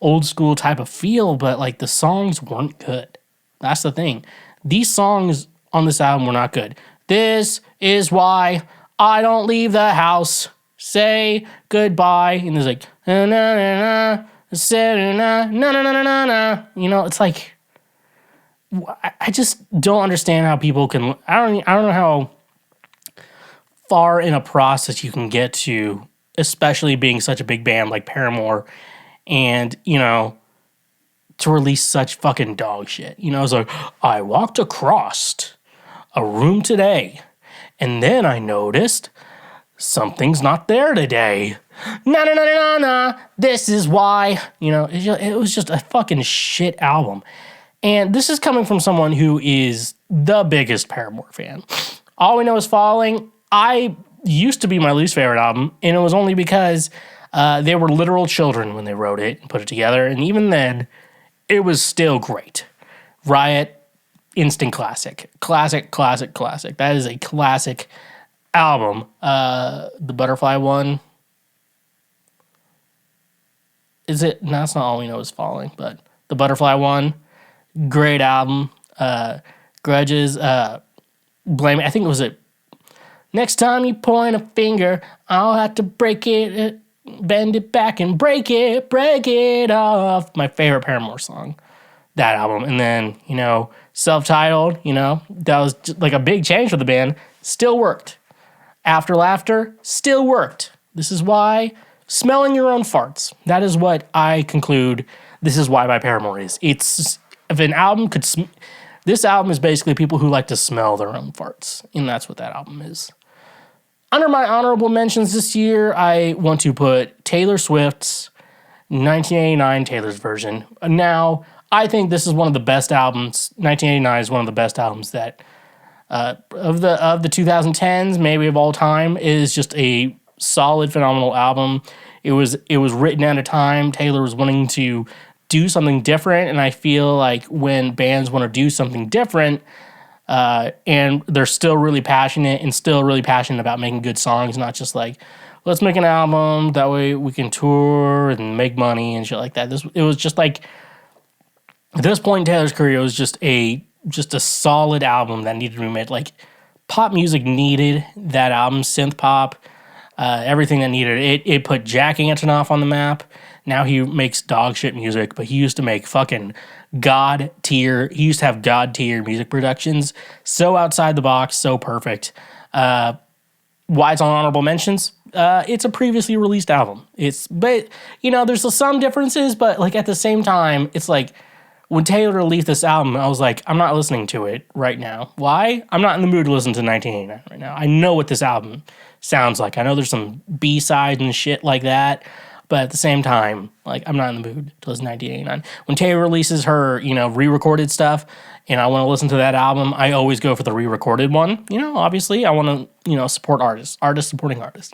old school type of feel, but the songs weren't good. That's the thing. These songs on this album were not good. This is why I don't leave the house. Say goodbye. And there's na na na na, na na na na na. It's I just don't understand how people can. I don't know how far in a process you can get to, especially being such a big band like Paramore, and to release such fucking dog shit. It's I walked across a room today, and then I noticed something's not there today. Na na na na na. This is why. It was just a fucking shit album, and this is coming from someone who is the biggest Paramore fan. All We Know Is Falling. I used to be my least favorite album, and it was only because they were literal children when they wrote it and put it together, and even then, it was still great. Riot, instant classic. Classic. That is a classic album. The Butterfly one, is it? No, that's not All We Know Is Falling, but the Butterfly one, great album. Grudges, Blame It. I think it was Next time you point a finger, I'll have to break it, bend it back and break it off. My favorite Paramore song, that album. And then, self-titled, that was just a big change for the band. Still worked. After Laughter, still worked. This Is Why, smelling your own farts. That is what I conclude This Is Why by Paramore is. If an album could, this album is basically people who like to smell their own farts. And that's what that album is. Under my honorable mentions this year, I want to put Taylor Swift's 1989 Taylor's version. Now, I think this is one of the best albums. 1989 is one of the best albums that of the 2010s, maybe of all time. It is just a solid, phenomenal album. It was written at a time Taylor was wanting to do something different, and I feel like when bands want to do something different, and they're still really passionate about making good songs, not just like, let's make an album that way we can tour and make money and shit like that. It was just like, at this point in Taylor's career, it was just a solid album that needed to be made. Like, pop music needed that album, synth pop, everything that needed it. It put Jack Antonoff on the map. Now he makes dog shit music, but he used to make fucking God tier. He used to have God tier music productions. So outside the box, so perfect. Why it's on honorable mentions? It's a previously released album. But there's some differences, but like at the same time, it's like when Taylor released this album, I was like, I'm not listening to it right now. Why? I'm not in the mood to listen to 1989 right now. I know what this album sounds like. I know there's some B-sides and shit like that, but at the same time, like, I'm not in the mood to listen to 1989. When Taylor releases her, re-recorded stuff, and I want to listen to that album, I always go for the re-recorded one. Obviously, I want to, support artists supporting artists,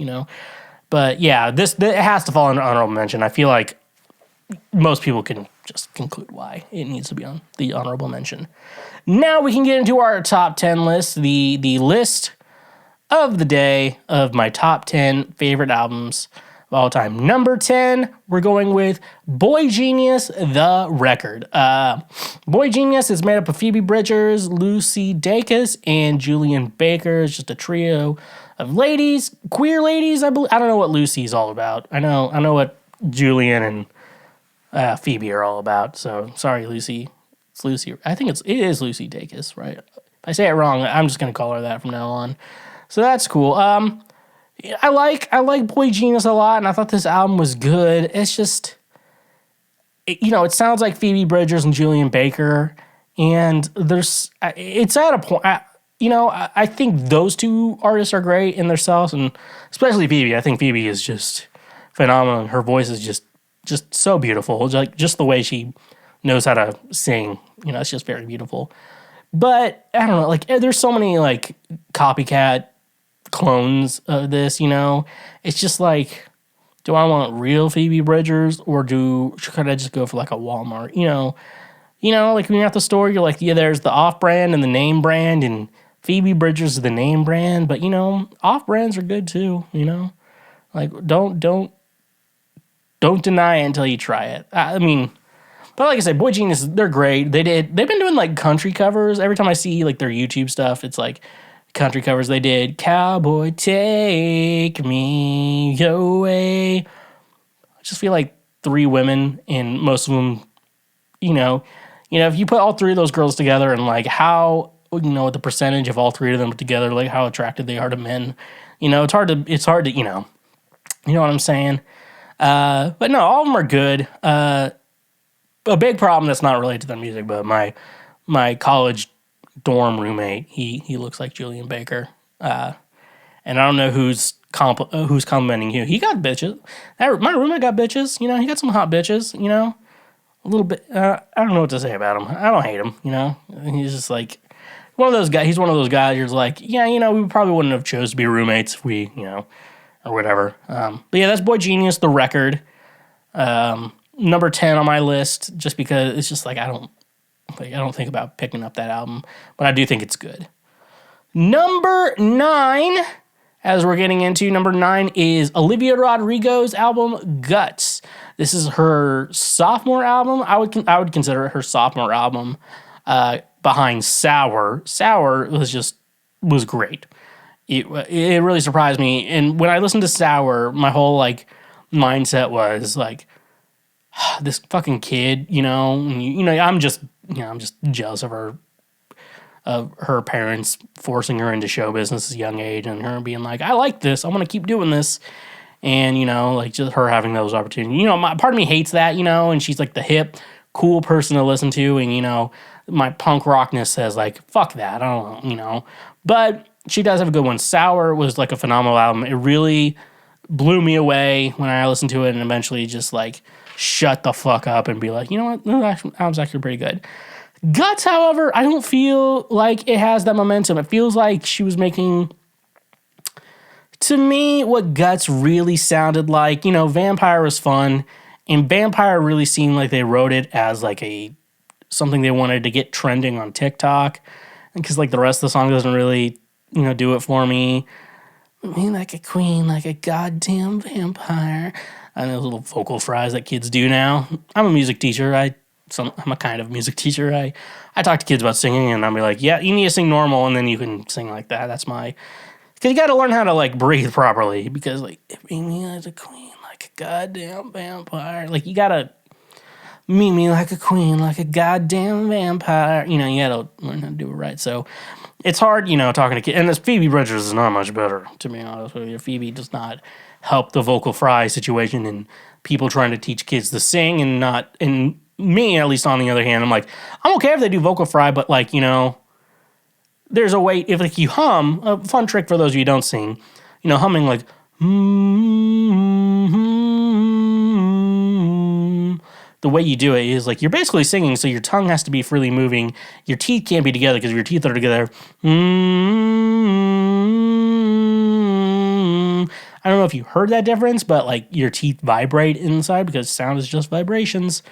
But yeah, it has to fall under honorable mention. I feel like most people can just conclude why it needs to be on the honorable mention. Now we can get into our top 10 list, the list of the day of my top 10 favorite albums of all time. Number 10, we're going with Boy Genius, The Record. Boy Genius is made up of Phoebe Bridgers, Lucy Dacus, and Julian Baker. It's just a trio of ladies, queer ladies. I don't know what Lucy's all about. I know what Julian and Phoebe are all about. So sorry, Lucy. It's Lucy. I think it is Lucy Dacus, right? If I say it wrong, I'm just gonna call her that from now on. So that's cool. I like Boy Genius a lot, and I thought this album was good. It's just, it sounds like Phoebe Bridgers and Julian Baker, and it's at a point. I think those two artists are great in themselves, and especially Phoebe. I think Phoebe is just phenomenal. Her voice is just so beautiful. Like, just the way she knows how to sing, it's just very beautiful. But I don't know, like, there's so many like copycat clones of this, It's just like, do I want real Phoebe Bridgers, or should I just go for like a Walmart? Like when you're at the store, you're like, yeah, there's the off-brand and the name brand, and Phoebe Bridgers is the name brand, but off-brands are good too, Like, don't deny it until you try it. But like I said, Boy Genius, they're great. They've been doing like country covers. Every time I see like their YouTube stuff, it's like country covers. They did Cowboy Take Me Away. I just feel like three women, and most of them, if you put all three of those girls together, and like how, the percentage of all three of them together, like how attracted they are to men, it's hard to, you know what I'm saying? But no, all of them are good. A big problem that's not related to their music, but my college dorm roommate, he looks like Julian Baker. And I don't know who's complimenting who. He got bitches. My roommate got bitches. He got some hot bitches. A little bit. I don't know what to say about him. I don't hate him. He's just like one of those guys. He's one of those guys. You're just like, yeah, we probably wouldn't have chose to be roommates if we, or whatever. But yeah, that's Boy Genius, The Record. Number 10 on my list, just because it's just like I don't think about picking up that album, but I do think it's good. Number 9, as we're getting into, number 9 is Olivia Rodrigo's album Guts. This is her sophomore album. I would consider it her sophomore album, behind Sour. Sour was great. It really surprised me, and when I listened to Sour, my whole like mindset was like, this fucking kid, I'm just jealous of her parents forcing her into show business at a young age, and her being like, I like this, I want to keep doing this, and like just her having those opportunities. Part of me hates that, and she's like the hip, cool person to listen to, and my punk rockness says like, fuck that, I don't, but she does have a good one. Sour was like a phenomenal album. It really blew me away when I listened to it, and eventually just like shut the fuck up and be like, you know what, that was actually pretty good. Guts, however, I don't feel like it has that momentum. It feels like she was making, to me, what Guts really sounded like. You know, Vampire was fun, and Vampire really seemed like they wrote it as like something they wanted to get trending on TikTok, because like the rest of the song doesn't really, you know, do it for me. Me like a queen, like a goddamn vampire. I know those little vocal fries that kids do now. I'm a music teacher. I'm a kind of music teacher. I talk to kids about singing, and I'll be like, yeah, you need to sing normal, and then you can sing like that. That's because you got to learn how to like breathe properly, because like, meet me like a queen, like a goddamn vampire. Like you got to meet me like a queen, like a goddamn vampire. You know, you got to learn how to do it right. So it's hard, you know, talking to kids. And this Phoebe Bridgers is not much better, to be honest with you. Phoebe does not help the vocal fry situation and people trying to teach kids to sing, and me, at least on the other hand, I'm like, I'm okay if they do vocal fry, but like, you know, there's a way, if like you hum, a fun trick for those of you who don't sing, you know, humming like, the way you do it is like, you're basically singing, so your tongue has to be freely moving. Your teeth can't be together, because if your teeth are together, I don't know if you heard that difference, but like your teeth vibrate inside, because sound is just vibrations.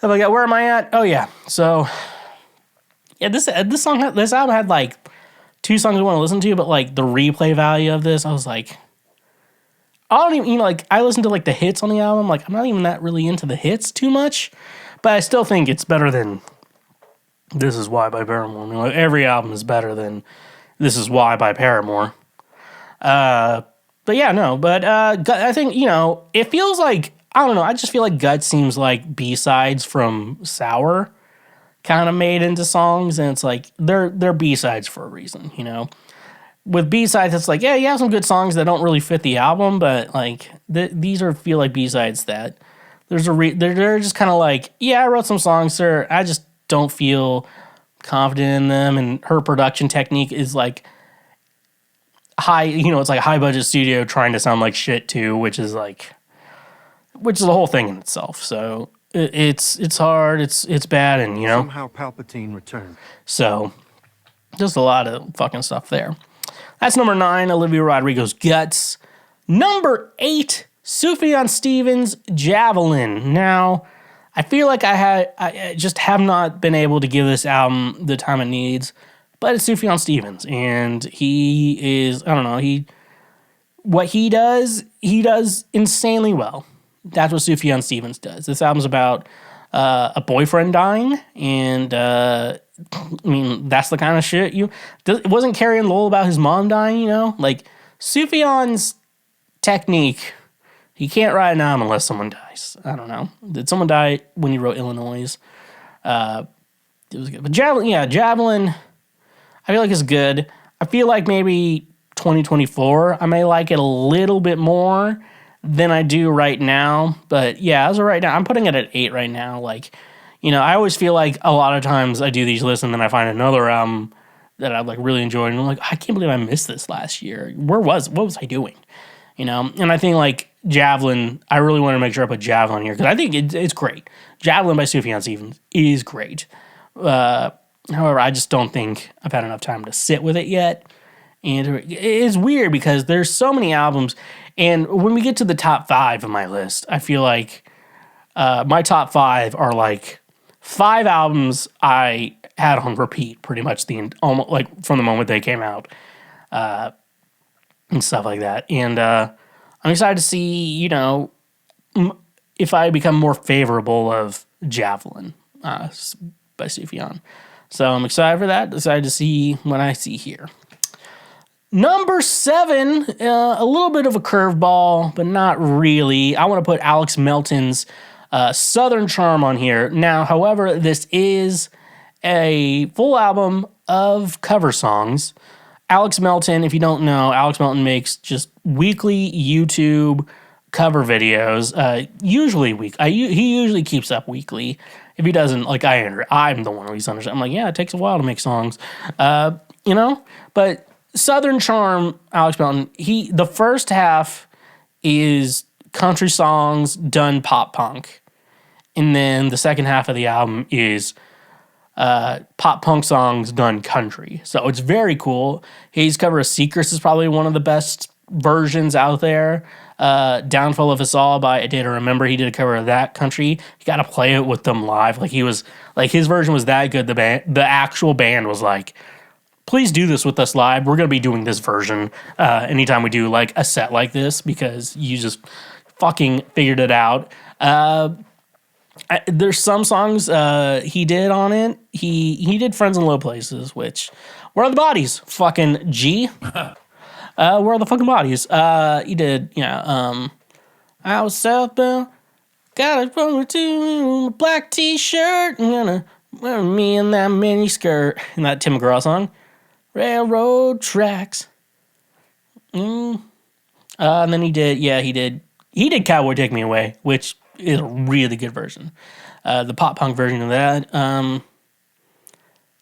Have I got, where am I at? Oh yeah. So yeah, this album had like 2 songs I want to listen to, but like the replay value of this, I was like, I don't even, you know, like I listened to like the hits on the album. Like I'm not even that really into the hits too much, but I still think it's better than This Is Why by Paramore. I mean, like, every album is better than This Is Why by Paramore. But yeah, no, but I think, you know, it feels like, I don't know, I just feel like Guts seems like B-sides from Sour kind of made into songs, and it's like they're B-sides for a reason, you know. With B-sides, it's like, yeah, you have some good songs that don't really fit the album, but like these feel like B-sides that they're just kind of like, yeah, I wrote some songs, sir, I just don't feel confident in them. And her production technique is like high, you know, it's like a high budget studio trying to sound like shit too, which is a whole thing in itself. So it's hard, it's bad, and you know, Somehow Palpatine returned. so just a lot of fucking stuff there. That's number 9, Olivia Rodrigo's Guts. Number 8, Sufjan Stevens' Javelin. Now, I feel like I just have not been able to give this album the time it needs, but it's Sufjan Stevens, and he is, I don't know, what he does insanely well. That's what Sufjan Stevens does. This album's about a boyfriend dying, and I mean, that's the kind of shit it wasn't Carrie and Lowell about his mom dying, you know? Like, Sufjan's technique, he can't write an album unless someone dies. I don't know. Did someone die when he wrote Illinois? It was good. But Javelin, I feel like it's good. I feel like maybe 2024, I may like it a little bit more than I do right now. But yeah, as of right now, I'm putting it at 8 right now. Like, you know, I always feel like a lot of times I do these lists and then I find another album that I like really enjoy, and I'm like, I can't believe I missed this last year. What was I doing? You know, and I think like Javelin, I really want to make sure I put Javelin here because I think it's great. Javelin by Sufjan Stevens is great. However, I just don't think I've had enough time to sit with it yet. And it's weird because there's so many albums, and when we get to the top 5 of my list, I feel like my top 5 are like 5 albums I had on repeat pretty much almost like from the moment they came out, and stuff like that. And I'm excited to see, you know, if I become more favorable of Javelin by Sufjan. So I'm excited for that. Excited to see what I see here. Number 7, a little bit of a curveball, but not really. I want to put Alex Melton's Southern Charm on here. Now, however, this is a full album of cover songs. Alex Melton, if you don't know, Alex Melton makes just weekly YouTube cover videos. Usually he usually keeps up weekly. If he doesn't, like I'm the one who's understand. I'm like, yeah, it takes a while to make songs, you know. But Southern Charm, Alex Melton, the first half is country songs done pop punk. And then the second half of the album is pop punk songs done country. So it's very cool. His cover of Secrets is probably one of the best versions out there. Downfall of Us All by A Day to Remember. He did a cover of that country. You got to play it with them live. Like his version was that good. The actual band was like, please do this with us live. We're going to be doing this version anytime we do like a set like this because you just fucking figured it out. There's some songs he did on it. He did Friends in Low Places, which, where are the bodies? Fucking G. Where are the fucking bodies? He did, I was southbound, got it from a black t-shirt, I'm gonna wear me in that mini skirt. And that Tim McGraw song, Railroad Tracks. And then he did Cowboy Take Me Away, which is a really good version. The pop punk version of that.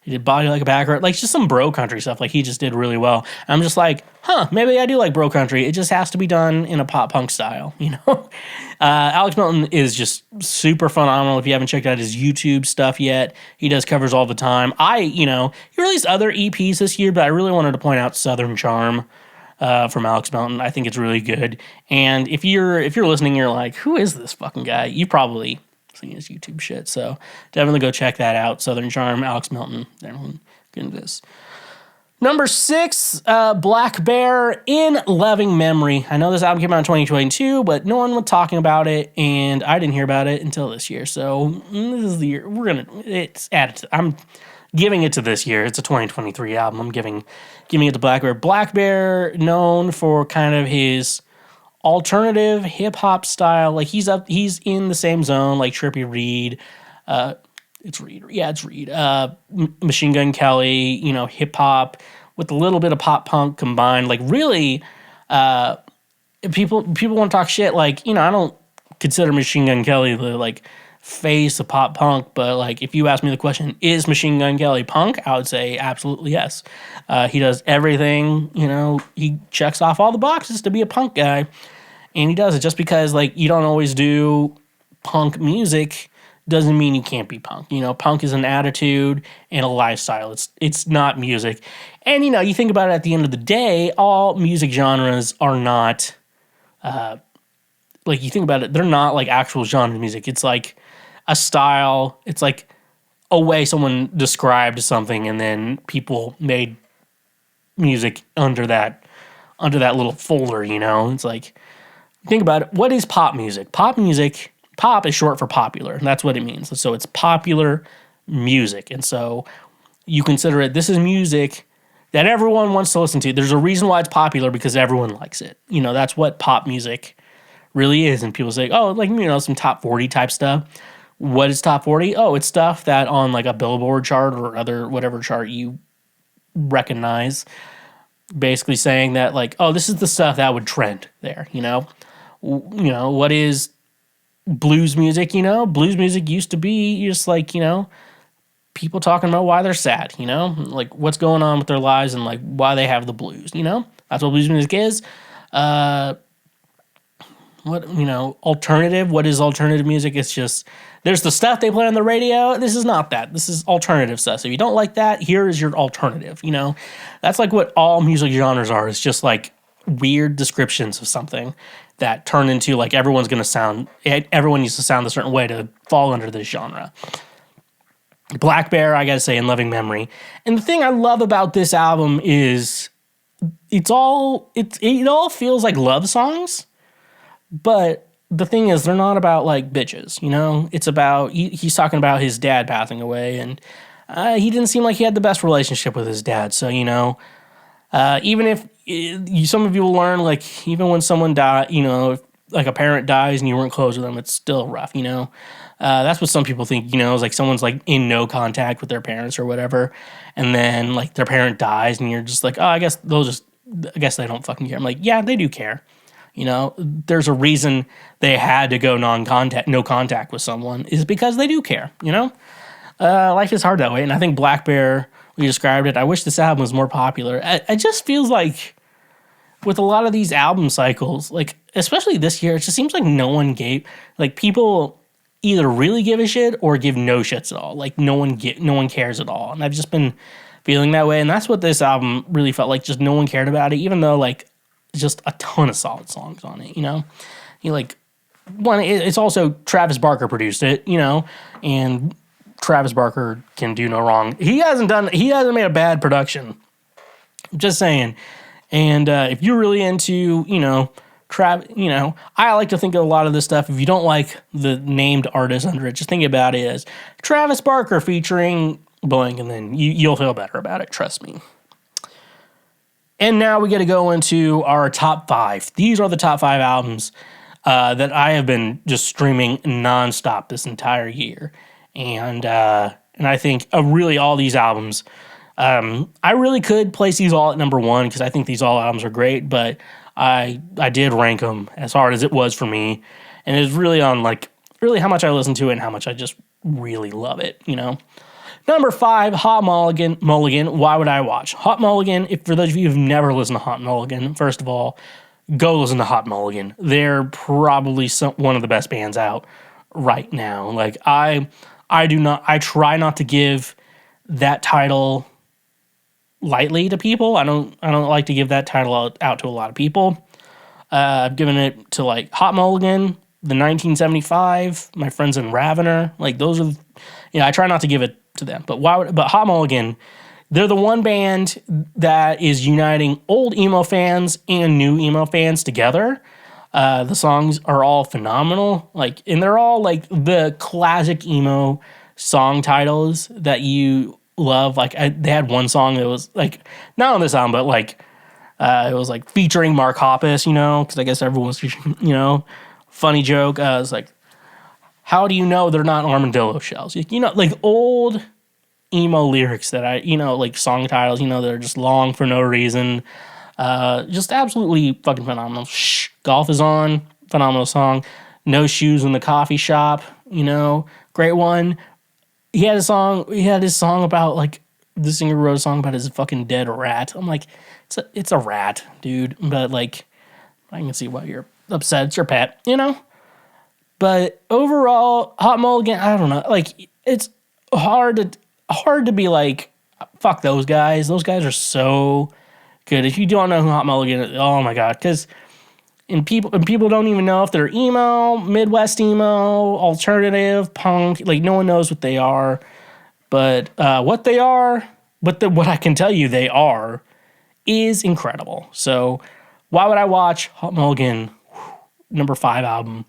He did Body Like a Backward, like just some bro country stuff. Like he just did really well. I'm just like, maybe I do like bro country. It just has to be done in a pop punk style, Alex Melton is just super phenomenal. If you haven't checked out his YouTube stuff yet, he does covers all the time. He released other EPs this year, but I really wanted to point out Southern Charm from Alex Melton. I think it's really good. And if you're listening, you're like, who is this fucking guy? You probably seen his YouTube shit. So definitely go check that out. Southern Charm, Alex Melton. Everyone get into this. Number 6, Black Bear, In Loving Memory. I know this album came out in 2022, but no one was talking about it, and I didn't hear about it until this year. So this is the year it's added. I'm giving it to this year. It's a 2023 album. I'm giving it to Black Bear. Black Bear, known for kind of his alternative hip hop style. Like he's in the same zone like Trippie Reed. It's Reed. Yeah, it's Reed. Machine Gun Kelly. Hip hop with a little bit of pop punk combined. Like really, people want to talk shit. Like I don't consider Machine Gun Kelly the like face of pop punk, but like if you ask me the question, is Machine Gun Kelly punk? I would say absolutely yes. He does everything, he checks off all the boxes to be a punk guy, and he does it. Just because like you don't always do punk music doesn't mean you can't be punk. Punk is an attitude and a lifestyle. It's not music. And you think about it, at the end of the day, all music genres are not like you think about it, they're not like actual genre music. It's like a style. It's like a way someone described something, and then people made music under that little folder. It's like, think about it. What is pop music? Pop is short for popular, and that's what it means. So it's popular music, and so you consider it. This is music that everyone wants to listen to. There's a reason why it's popular, because everyone likes it. That's what pop music really is. And people say, oh, like some top 40 type stuff. What is top 40? Oh, it's stuff that on like a Billboard chart or other whatever chart you recognize, basically saying that like, oh, this is the stuff that would trend there. What is blues music? Blues music used to be just like people talking about why they're sad. Like what's going on with their lives and like why they have the blues. That's what blues music is. Alternative. What is alternative music? It's just, there's the stuff they play on the radio. This is not that. This is alternative stuff. So if you don't like that, here is your alternative. That's like what all music genres are. It's just like weird descriptions of something that turn into like everyone needs to sound a certain way to fall under this genre. Black Bear, I gotta say, In Loving Memory. And the thing I love about this album is it all feels like love songs. But the thing is, they're not about like bitches, It's about he's talking about his dad passing away, and he didn't seem like he had the best relationship with his dad. So even if some of you will learn, like even when someone died, if like a parent dies and you weren't close with them, it's still rough. That's what some people think. Is like someone's like in no contact with their parents or whatever, and then like their parent dies, and you're just like, oh, I guess they don't fucking care. I'm like, yeah, they do care. There's a reason they had to go no contact with someone, is because they do care, Life is hard that way. And I think Black Bear, we described it. I wish this album was more popular. It just feels like with a lot of these album cycles, like especially this year, it just seems like no one gave, like people either really give a shit or give no shits at all. Like no one cares at all. And I've just been feeling that way. And that's what this album really felt like. Just no one cared about it, even though like just a ton of solid songs on it, you know? You like one, it's also Travis Barker produced it, you know, and Travis Barker can do no wrong. He hasn't made a bad production. Just saying. And if you're really into, you know, I like to think of a lot of this stuff. If you don't like the named artist under it, just think about it as Travis Barker featuring blank, and then you'll feel better about it. Trust me. And now we get to go into our top 5. These are the top 5 albums that I have been just streaming nonstop this entire year. And I think really all these albums, I really could place these all at number 1 because I think these all albums are great, but I did rank them as hard as it was for me. And it's really on like really how much I listen to it and how much I just really love it, you know. Number 5, Hot Mulligan. Why would I watch? Hot Mulligan, if for those of you who've never listened to Hot Mulligan, first of all, go listen to Hot Mulligan. They're probably one of the best bands out right now. Like I try not to give that title lightly to people. I don't like to give that title out to a lot of people. I've given it to like Hot Mulligan, the 1975, my friends in Ravener. Like those are, I try not to give it to them. But Hot Mulligan, they're the one band that is uniting old emo fans and new emo fans together. The songs are all phenomenal. Like, and they're all like the classic emo song titles that you love. Like they had one song that was like, not on this album, but like, it was like featuring Mark Hoppus, you know, because I guess everyone's featuring, you know, funny joke. It's like, how do you know they're not armadillo shells? You know, like old emo lyrics that like song titles, that are just long for no reason. Just absolutely fucking phenomenal. Shh, Golf is On, phenomenal song. No Shoes in the Coffee Shop, great one. He had his song about like, the singer wrote a song about his fucking dead rat. I'm like, it's a rat, dude. But like, I can see why you're upset. It's your pet, But overall, Hot Mulligan, I don't know. Like, it's hard to be like, fuck those guys. Those guys are so good. If you don't know who Hot Mulligan is, oh my god, because people don't even know if they're emo, Midwest emo, alternative, punk. Like no one knows what they are. But what they are, what I can tell you they are, is incredible. So why would I watch Hot Mulligan, number 5 album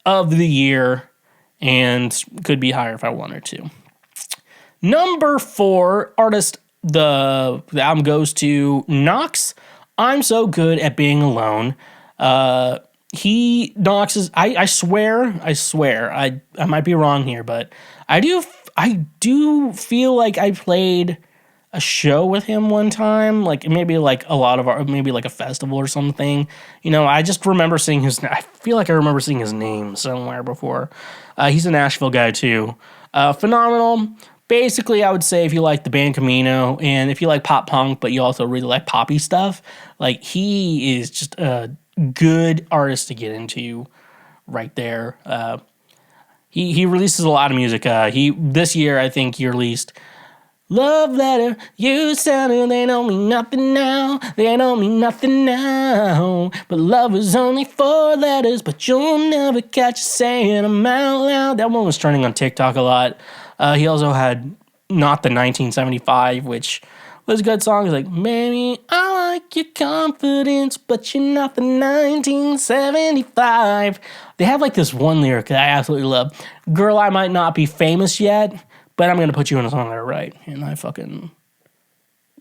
of the year, and could be higher if I wanted to. Number 4 artist, the album goes to Knox. I'm So Good at Being Alone. Knox is, I swear, I might be wrong here, but I do feel like I played a show with him one time, like maybe like maybe like a festival or something. I just remember seeing I feel like I remember seeing his name somewhere before. He's a Nashville guy too. Phenomenal. Basically, I would say if you like the band Camino and if you like pop punk, but you also really like poppy stuff, like he is just a good artist to get into right there. He releases a lot of music. This year, I think he released Love Letter, You Sounded, They Don't Mean Nothing Now, They Don't Mean Nothing Now, but love is only 4 letters, but you'll never catch you saying them out loud. That one was trending on TikTok a lot. He also had Not the 1975, which was a good song. He's like, maybe I like your confidence, but you're not the 1975. They have like this one lyric that I absolutely love. Girl, I might not be famous yet, but I'm going to put you in a song that I write. And I fucking,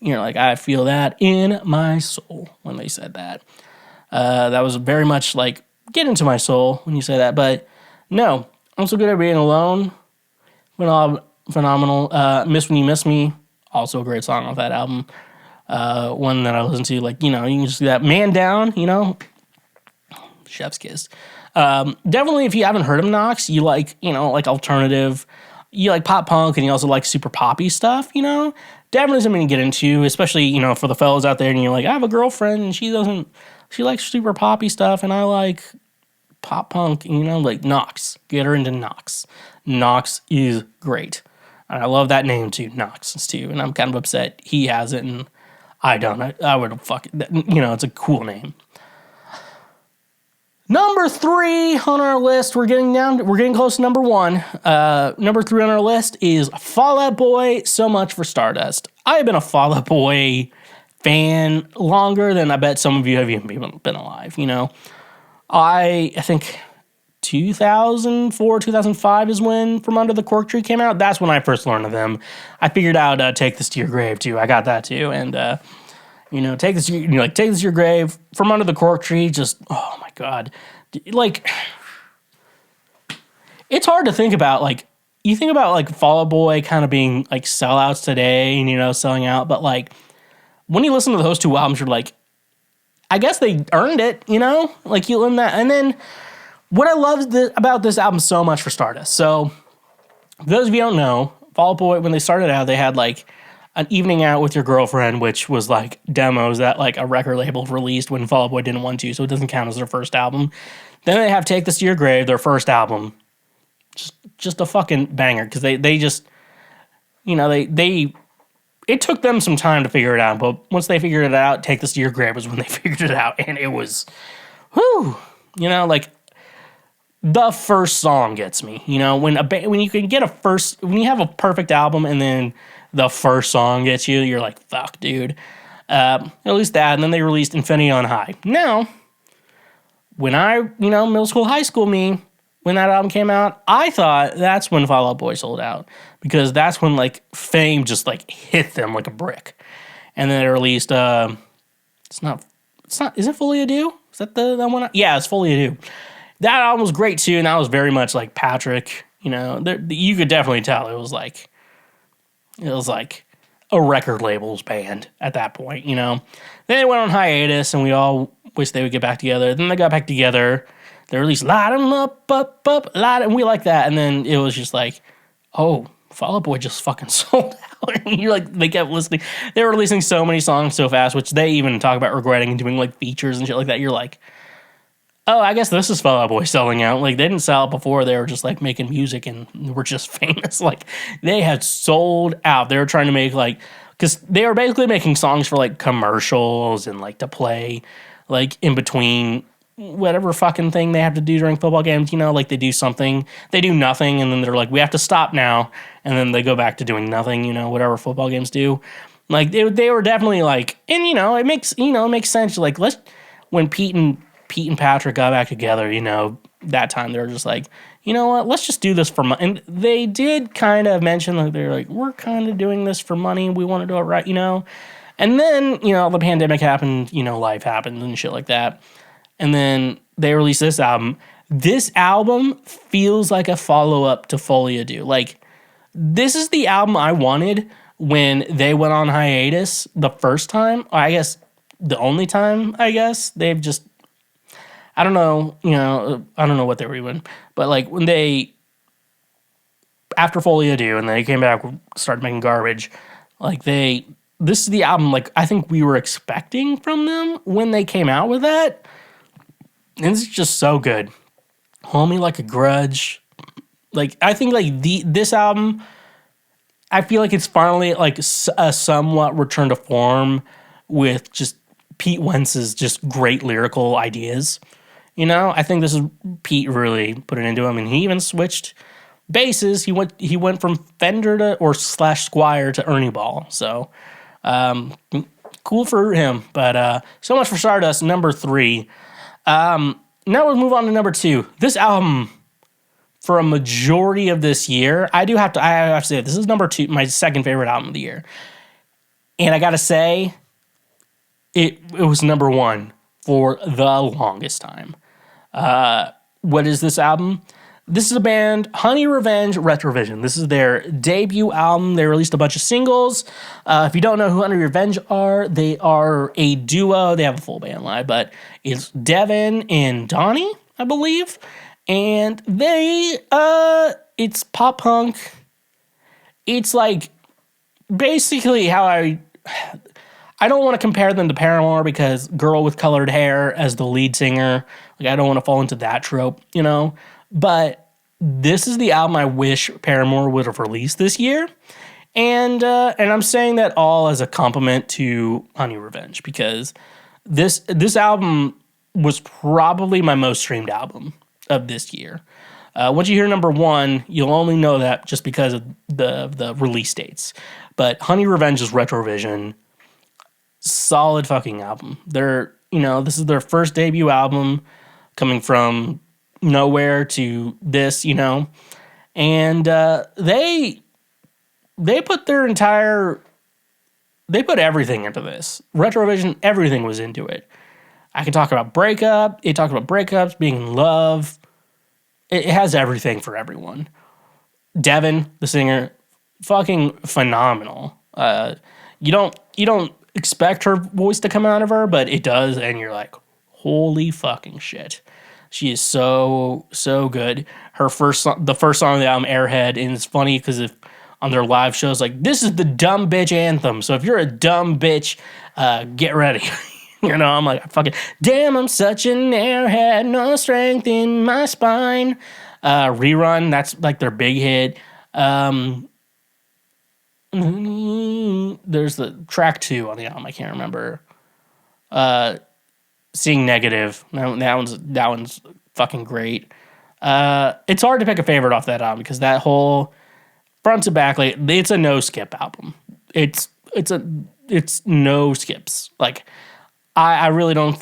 I feel that in my soul when they said that. That was very much like, get into my soul when you say that. But no, I'm So Good at Being Alone. Phenomenal. Miss When You Miss Me. Also a great song off that album. One that I listen to, like, you can just do that. Man Down, chef's kiss. Definitely, if you haven't heard of Knox, you like, like alternative, you like pop punk and you also like super poppy stuff, you know, definitely something to get into, especially, you know, for the fellas out there and you're like, I have a girlfriend and she likes super poppy stuff and I like pop punk, and, you know, like Nox. Get her into Nox. Nox is great. And I love that name too, Nox too. And I'm kind of upset he has it and I don't. I would fuck it. You know, it's a cool name. Number 3 on our list, we're getting close to number 1. Number 3 on our list is Fall Out Boy, So Much for Stardust. I have been a Fall Out Boy fan longer than I bet some of you have even been alive, you know. I think 2004, 2005 is when From Under the Cork Tree came out. That's when I first learned of them. I figured out Take This to Your Grave too. I got that too. And, you know, Take This to Your Grave, From Under the Cork Tree, just, oh my God. Like, it's hard to think about, like, you think about, like, Fall Out Boy kind of being, like, sellouts today and, you know, selling out. But, like, when you listen to those two albums, you're like, I guess they earned it, you know? Like, you learn that. And then what I love about this album so much for Stardust. So, for those of you who don't know, Fall Out Boy, when they started out, they had, like, an Evening Out with Your Girlfriend, which was, like, demos that, like, a record label released when Fall Out Boy didn't want to, so it doesn't count as their first album. Then they have Take This to Your Grave, their first album. Just a fucking banger, because they just, you know, it took them some time to figure it out, but once they figured it out, Take This to Your Grave was when they figured it out, and it was, whew, you know, like, the first song gets me, you know, when you can get when you have a perfect album, and then the first song gets you, you're like, fuck, dude. At least that, and then they released Infinity on High. Now, when middle school, high school me, when that album came out, I thought that's when Fall Out Boy sold out. Because that's when, like, fame just, like, hit them like a brick. And then they released, is it Fully Ado? Is that the one? Yeah, it's Fully Ado. That album was great, too, and that was very much like Patrick, you know. You could definitely tell it was like a record label's band at that point, you know. Then they went on hiatus, and we all wish they would get back together. Then they got back together. They released Light 'Em Up, Light 'Em, and we like that. And then it was just like, oh, Fall Out Boy just fucking sold out. And you're like, they kept listening. They were releasing so many songs so fast, which they even talk about regretting and doing like features and shit like that. You're like, oh, I guess this is Fall Out Boy selling out. Like, they didn't sell out before. They were just like making music and were just famous. Like, they had sold out. They were trying to make like, because they were basically making songs for like commercials and like to play like in between whatever fucking thing they have to do during football games, you know, like they do nothing, and then they're like, we have to stop now, and then they go back to doing nothing, you know, whatever football games do. Like, they were definitely like, and, you know, it makes sense, like, when Pete and Patrick got back together, you know, that time they were just like, you know what, let's just do this for money. And they did kind of mention, like, they're like, we're kind of doing this for money, we want to do it right, you know. And then, you know, the pandemic happened, you know, life happened and shit like that. And then they released this album. This album feels like a follow-up to Folia Do. Like, this is the album I wanted when they went on hiatus the first time. I guess the only time, I guess. They've just, I don't know, you know, I don't know what they were doing. But, like, when they, after Folia Do, and they came back, started making garbage, like, this is the album, like, I think we were expecting from them when they came out with that. And it's just so good. Homie Like a Grudge. Like, I think, like, this album, I feel like it's finally, like, a somewhat return to form with just Pete Wentz's just great lyrical ideas. You know, I think this is Pete really put it into him, and he even switched basses. He went from Fender to Squire to Ernie Ball. So, cool for him. But so much for Stardust, number 3. Now we'll move on to number 2. This album, for a majority of this year, I have to say, this is number 2, my second favorite album of the year. And I gotta say, it was number 1 for the longest time. What is this album? This is a band, Honey Revenge Retrovision. This is their debut album. They released a bunch of singles. If you don't know who Honey Revenge are, they are a duo. They have a full band live, but it's Devin and Donnie, I believe. And it's pop punk it's like basically how I don't want to compare them to Paramore because girl with colored hair as the lead singer, like I don't want to fall into that trope, you know? But this is the album I wish Paramore would have released this year. And I'm saying that all as a compliment to Honey Revenge because this album was probably my most streamed album of this year. Once you hear number one, you'll only know that just because of the release dates. But Honey Revenge's Retrovision, solid fucking album. This is their first debut album coming from nowhere to this, and they put everything into this. Retrovision, everything was into it. I can talk about breakup. It talked about breakups, being in love. It has everything for everyone. Devin, the singer, fucking phenomenal. You don't expect her voice to come out of her, but it does, and you're like, holy fucking shit. She is so good. The first song on the album, Airhead, and it's funny because if on their live shows, like, this is the dumb bitch anthem. So if you're a dumb bitch, get ready. I'm like, fucking, damn, I'm such an airhead, no strength in my spine. Rerun, that's like their big hit. There's the track 2 on the album, I can't remember. Seeing Negative, that one's fucking great. It's hard to pick a favorite off that album because that whole front to back, like, it's a no skip album. It's no skips. Like, I really don't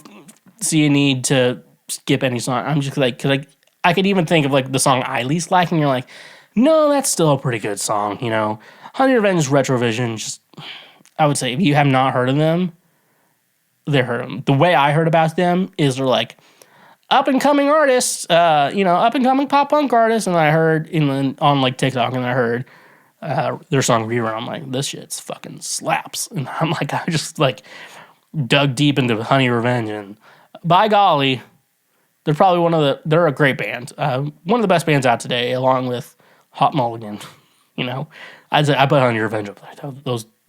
see a need to skip any song. I'm just like, cause I could even think of like the song I least like, and you're like, no, that's still a pretty good song, Honey Revenge, Retrovision, just, I would say if you have not heard of them, they heard them. The way I heard about them is they're like up and coming artists, up and coming pop punk artists, and I heard on like TikTok, and I heard their song Rerun. I'm like, this shit's fucking slaps, and I'm like, I just like dug deep into Honey Revenge, and by golly, they're a great band. One of the best bands out today, along with Hot Mulligan. I'd say I put Honey Revenge up there.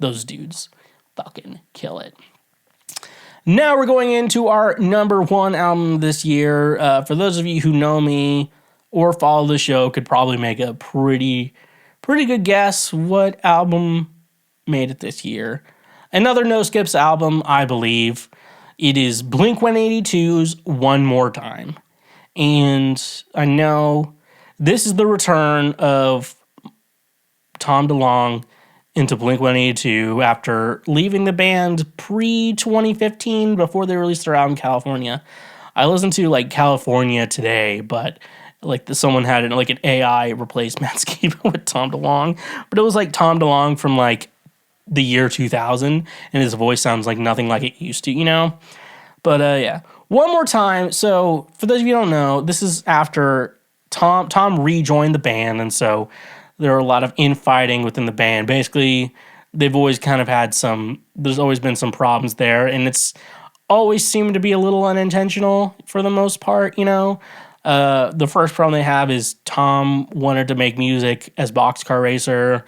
Those dudes fucking kill it. Now we're going into our number one album this year. For those of you who know me or follow the show, could probably make a pretty good guess what album made it this year. Another No Skips album, I believe. It is Blink-182's One More Time. And I know this is the return of Tom DeLonge into Blink-182 after leaving the band pre-2015 before they released their album California. I listened to like California today, but like someone had an AI replace Matt Skiba with Tom DeLonge, but it was like Tom DeLonge from like the year 2000, and his voice sounds like nothing like it used to, But yeah, One More Time. So for those of you who don't know, this is after Tom rejoined the band, and so there are a lot of infighting within the band. Basically, they've always kind of had there's always been some problems there, and it's always seemed to be a little unintentional for the most part, The first problem they have is Tom wanted to make music as Boxcar Racer,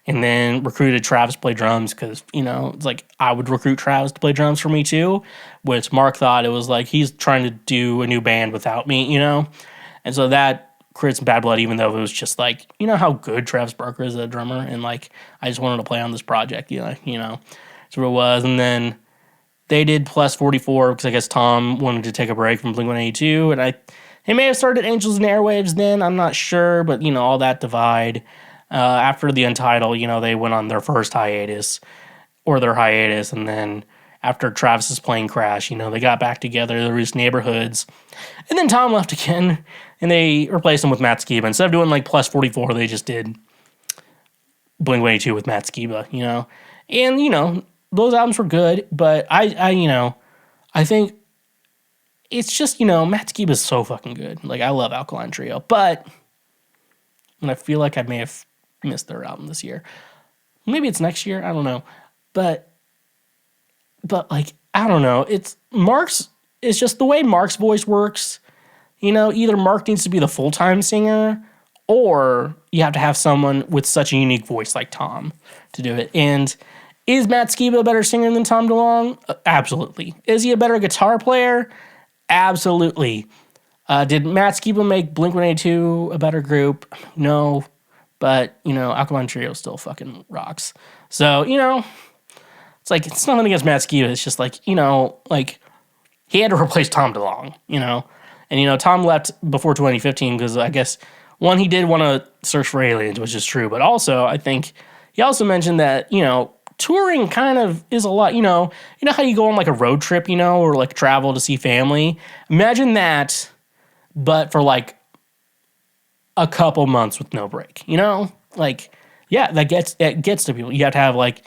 and then recruited Travis to play drums because, it's like I would recruit Travis to play drums for me too, which Mark thought it was like he's trying to do a new band without me, And so that created some bad blood, even though it was just like, how good Travis Barker is as a drummer, and like I just wanted to play on this project, so it was. And then they did Plus 44 because I guess Tom wanted to take a break from Blink-182, and they may have started Angels and Airwaves then, I'm not sure, but all that divide. After the Untitled, they went on their first hiatus, and then after Travis's plane crash, they got back together, they released Neighborhoods, and then Tom left again, and they replaced him with Matt Skiba. Instead of doing like Plus 44, they just did Blink-182 with Matt Skiba, and those albums were good, but I think it's just, Matt Skiba's so fucking good. Like, I love Alkaline Trio, but I feel like I may have missed their album this year. Maybe it's next year, I don't know. But like, I don't know. It's just the way Mark's voice works. Either Mark needs to be the full-time singer or you have to have someone with such a unique voice like Tom to do it. And is Matt Skiba a better singer than Tom DeLonge? Absolutely. Is he a better guitar player? Absolutely. Did Matt Skiba make Blink-182 a better group? No. But, Alkaline Trio still fucking rocks. So, it's like, it's nothing against Matt Skiba. It's just like, he had to replace Tom DeLonge, And, Tom left before 2015 because I guess, one, he did want to search for aliens, which is true. But also, I think he also mentioned that, touring kind of is a lot, how you go on like a road trip, or like travel to see family. Imagine that, but for like a couple months with no break, Like, yeah, it gets to people. You have to have like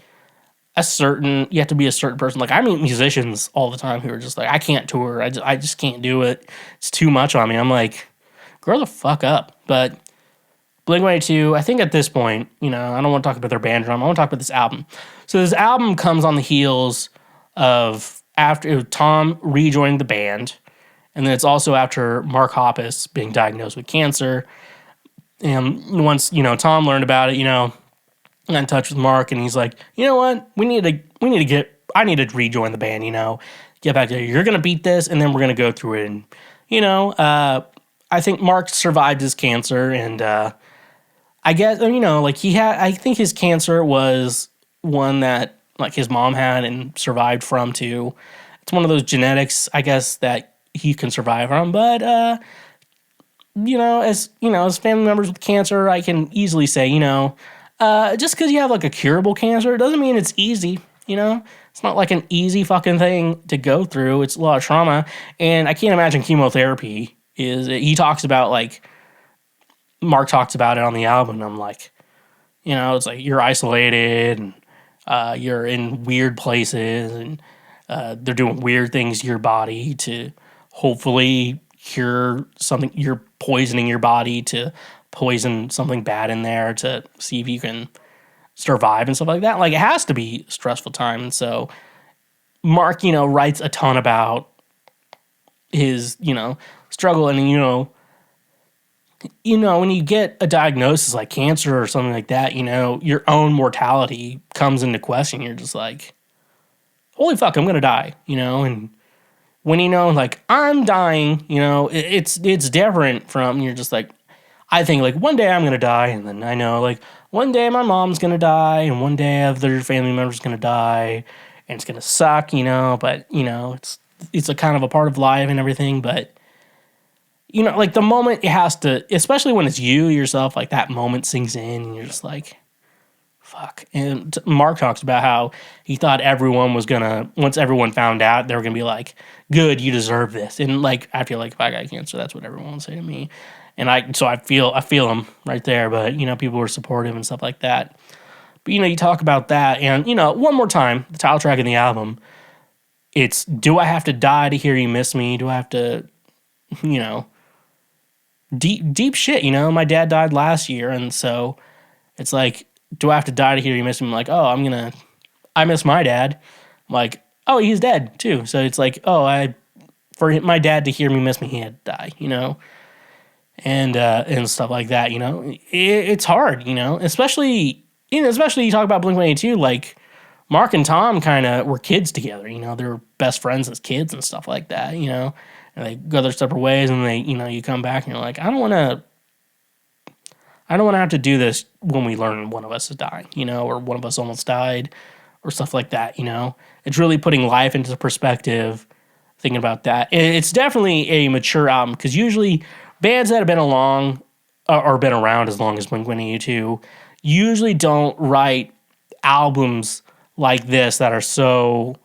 you have to be a certain person. Like I meet musicians all the time who are just like, I can't tour. I just can't do it. It's too much on me. I'm like, grow the fuck up. But Blink-182, I think at this point, I don't want to talk about their band drum. I want to talk about this album. So this album comes on the heels of after Tom rejoining the band, and then it's also after Mark Hoppus being diagnosed with cancer. And once, Tom learned about it, got in touch with Mark, and he's like, you know what? I need to rejoin the band, get back there. You're going to beat this, and then we're going to go through it. And, I think Mark survived his cancer, and I guess, I think his cancer was one that, like, his mom had and survived from, too. It's one of those genetics, I guess, that he can survive from. But, as family members with cancer, I can easily say, just because you have, like, a curable cancer doesn't mean it's easy, It's not, like, an easy fucking thing to go through. It's a lot of trauma. And I can't imagine chemotherapy is... He talks about, like... Mark talks about it on the album, and I'm like, it's like you're isolated, and you're in weird places, and they're doing weird things to your body to hopefully cure something. You're poisoning your body to poison something bad in there to see if you can survive and stuff like that. Like, it has to be a stressful time. And so Mark, writes a ton about his, struggle, and, when you get a diagnosis like cancer or something like that, your own mortality comes into question. You're just like, holy fuck, I'm going to die, and when like, I'm dying, it's different from, you're just like, I think, like, one day I'm going to die, and then I know, like, one day my mom's going to die, and one day other family member's going to die, and it's going to suck, but, it's a kind of a part of life and everything, but like the moment it has to, especially when it's you yourself, like that moment sinks in and you're just like, fuck. And Mark talks about how he thought everyone was gonna, once everyone found out, they were gonna be like, good, you deserve this. And like, I feel like if I got cancer, that's what everyone would say to me. And I feel him right there, but people were supportive and stuff like that. But you talk about that, and one more time, the title track of the album, it's, do I have to die to hear you miss me? Do I have to, deep shit, my dad died last year, and so it's like, do I have to die to hear you miss me? I'm like, oh, I miss my dad. I'm like, oh, he's dead too. So it's like, for my dad to hear me miss me, he had to die, and stuff like that, it's hard, especially you talk about Blink-182, like Mark and Tom kind of were kids together, they were best friends as kids and stuff like that, and they go their separate ways, and they, you come back and you're like, I don't want to have to do this when we learn one of us is dying, or one of us almost died, or stuff like that, It's really putting life into perspective, thinking about that. And it's definitely a mature album, because usually bands that have been along, or been around as long as Blink-182, usually don't write albums like this that are so,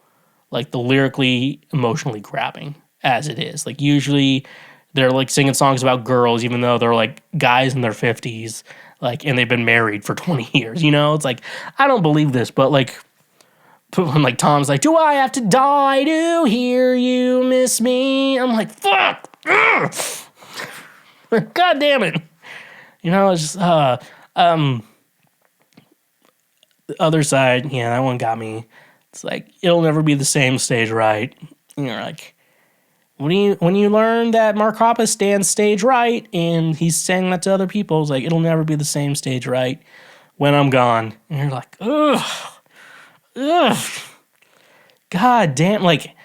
like, the lyrically, emotionally grabbing as it is. Like, usually they're like singing songs about girls, even though they're like guys in their 50s, like, and they've been married for 20 years, It's like, I don't believe this, but like, when like Tom's like, do I have to die to hear you miss me? I'm like, fuck! Ugh! God damn it! It's just, the other side, yeah, that one got me. It's like, it'll never be the same stage right. You're like, when you learn that Mark Hoppus stands stage right and he's saying that to other people, it's like, it'll never be the same stage right when I'm gone. And you're like, ugh, god damn, like,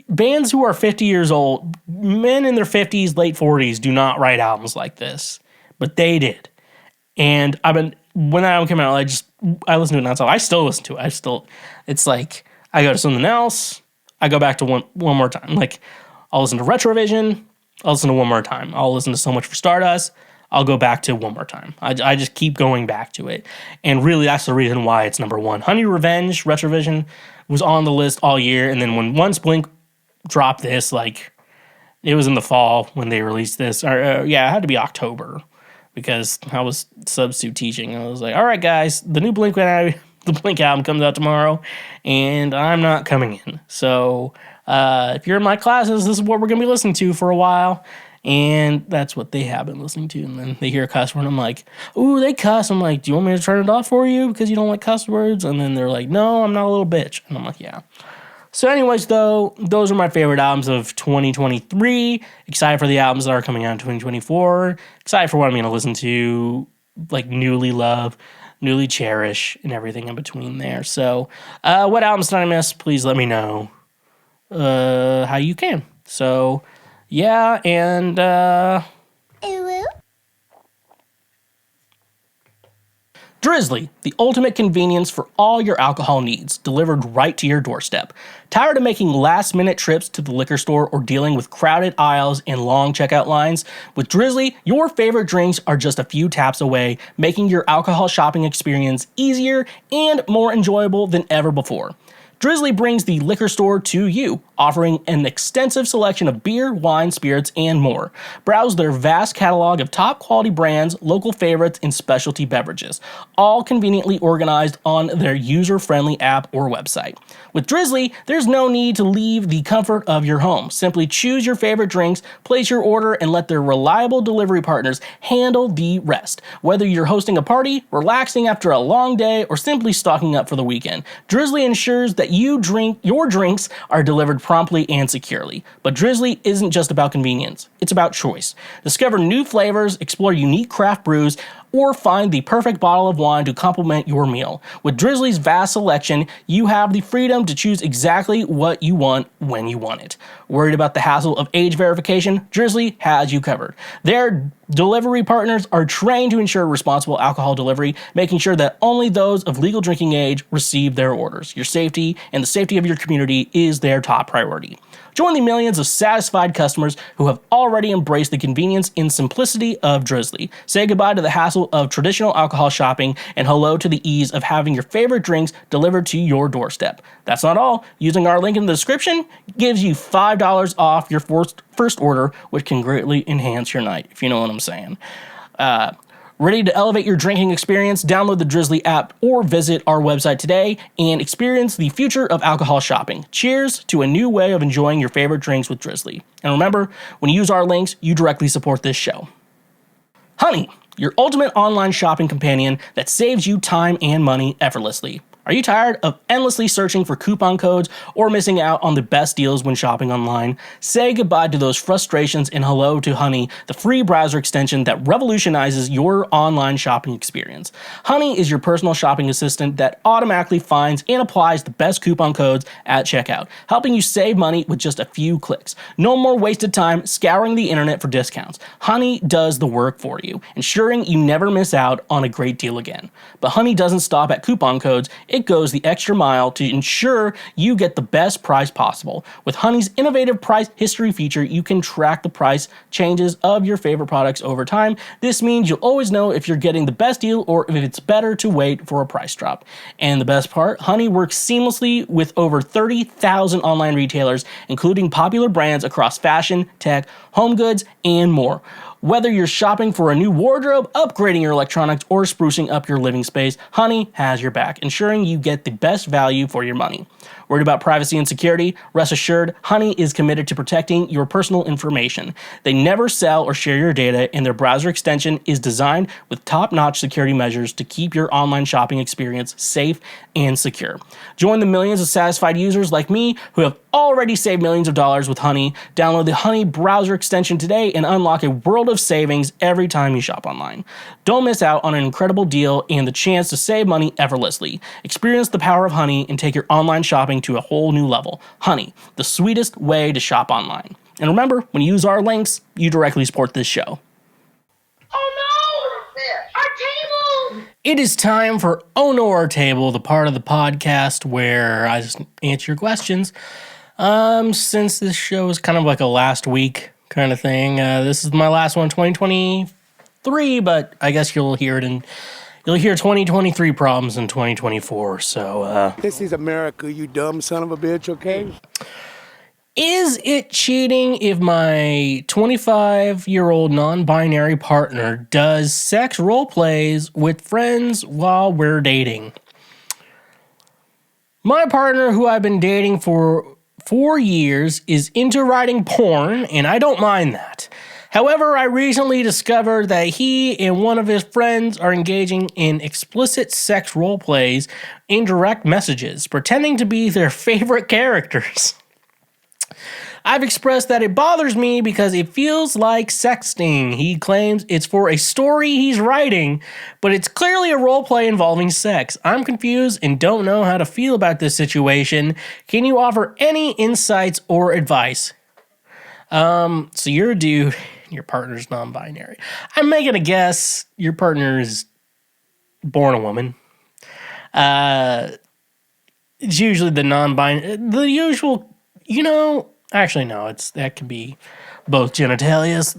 bands who are 50 years old, men in their 50s, late 40s, do not write albums like this. But they did. And when that album came out, I listened to it nonstop. I still listen to it. It's like, I go to something else, I go back to one more time. Like, I'll listen to Retrovision, I'll listen to One More Time. I'll listen to So Much for Stardust, I'll go back to One More Time. I just keep going back to it. And really, that's the reason why it's number one. Honey Revenge, Retrovision, was on the list all year. And then once Blink dropped this, like, it was in the fall when they released this. Or it had to be October because I was substitute teaching. I was like, all right, guys, the new Blink album comes out tomorrow, and I'm not coming in. So if you're in my classes, this is what we're going to be listening to for a while. And that's what they have been listening to. And then they hear a cuss word, and I'm like, ooh, they cuss. I'm like, do you want me to turn it off for you because you don't like cuss words? And then they're like, no, I'm not a little bitch. And I'm like, yeah. So anyways, though, those are my favorite albums of 2023. Excited for the albums that are coming out in 2024. Excited for what I'm going to listen to, like newly love, newly cherish, and everything in between there. So what albums did I miss? Please let me know how you can. So, yeah, and Drizly, the ultimate convenience for all your alcohol needs, delivered right to your doorstep. Tired of making last-minute trips to the liquor store or dealing with crowded aisles and long checkout lines? With Drizly, your favorite drinks are just a few taps away, making your alcohol shopping experience easier and more enjoyable than ever before. Drizly brings the liquor store to you, offering an extensive selection of beer, wine, spirits, and more. Browse their vast catalog of top-quality brands, local favorites, and specialty beverages, all conveniently organized on their user-friendly app or website. With Drizly, there's no need to leave the comfort of your home. Simply choose your favorite drinks, place your order, and let their reliable delivery partners handle the rest. Whether you're hosting a party, relaxing after a long day, or simply stocking up for the weekend, Drizly ensures that your drinks are delivered promptly and securely. But Drizly isn't just about convenience, it's about choice. Discover new flavors, explore unique craft brews, or find the perfect bottle of wine to complement your meal. With Drizly's vast selection, you have the freedom to choose exactly what you want when you want it. Worried about the hassle of age verification? Drizly has you covered. Their delivery partners are trained to ensure responsible alcohol delivery, making sure that only those of legal drinking age receive their orders. Your safety and the safety of your community is their top priority. Join the millions of satisfied customers who have already embraced the convenience and simplicity of Drizly. Say goodbye to the hassle of traditional alcohol shopping and hello to the ease of having your favorite drinks delivered to your doorstep. That's not all. Using our link in the description gives you $5 off your first order, which can greatly enhance your night, if you know what I'm saying. Ready to elevate your drinking experience? Download the Drizly app or visit our website today and experience the future of alcohol shopping. Cheers to a new way of enjoying your favorite drinks with Drizly. And remember, when you use our links, you directly support this show. Honey, your ultimate online shopping companion that saves you time and money effortlessly. Are you tired of endlessly searching for coupon codes or missing out on the best deals when shopping online? Say goodbye to those frustrations and hello to Honey, the free browser extension that revolutionizes your online shopping experience. Honey is your personal shopping assistant that automatically finds and applies the best coupon codes at checkout, helping you save money with just a few clicks. No more wasted time scouring the internet for discounts. Honey does the work for you, ensuring you never miss out on a great deal again. But Honey doesn't stop at coupon codes. It goes the extra mile to ensure you get the best price possible. With Honey's innovative price history feature, you can track the price changes of your favorite products over time. This means you'll always know if you're getting the best deal or if it's better to wait for a price drop. And the best part, Honey works seamlessly with over 30,000 online retailers, including popular brands across fashion, tech, home goods, and more. Whether you're shopping for a new wardrobe, upgrading your electronics, or sprucing up your living space, Honey has your back, ensuring you get the best value for your money. Worried about privacy and security? Rest assured, Honey is committed to protecting your personal information. They never sell or share your data, and their browser extension is designed with top-notch security measures to keep your online shopping experience safe and secure. Join the millions of satisfied users like me who have already saved millions of dollars with Honey. Download the Honey browser extension today and unlock a world of savings every time you shop online. Don't miss out on an incredible deal and the chance to save money effortlessly. Experience the power of Honey and take your online shopping to a whole new level. Honey, the sweetest way to shop online. And remember, when you use our links, you directly support this show. Oh no! Our table! It is time for Oh No Our Table, the part of the podcast where I just answer your questions. Since this show is kind of like a last week kind of thing, this is my last one, 2023, but I guess you'll hear 2023 problems in 2024, so, This is America, you dumb son of a bitch, okay? Is it cheating if my 25-year-old non-binary partner does sex role plays with friends while we're dating? My partner, who I've been dating for 4 years, is into writing porn, and I don't mind that. However, I recently discovered that he and one of his friends are engaging in explicit sex role plays in direct messages, pretending to be their favorite characters. I've expressed that it bothers me because it feels like sexting. He claims it's for a story he's writing, but it's clearly a role play involving sex. I'm confused and don't know how to feel about this situation. Can you offer any insights or advice? So you're a dude, your partner's non-binary. I'm making a guess your partner is born a woman. It's usually the non-binary, the usual, actually, no, that could be both genitalias.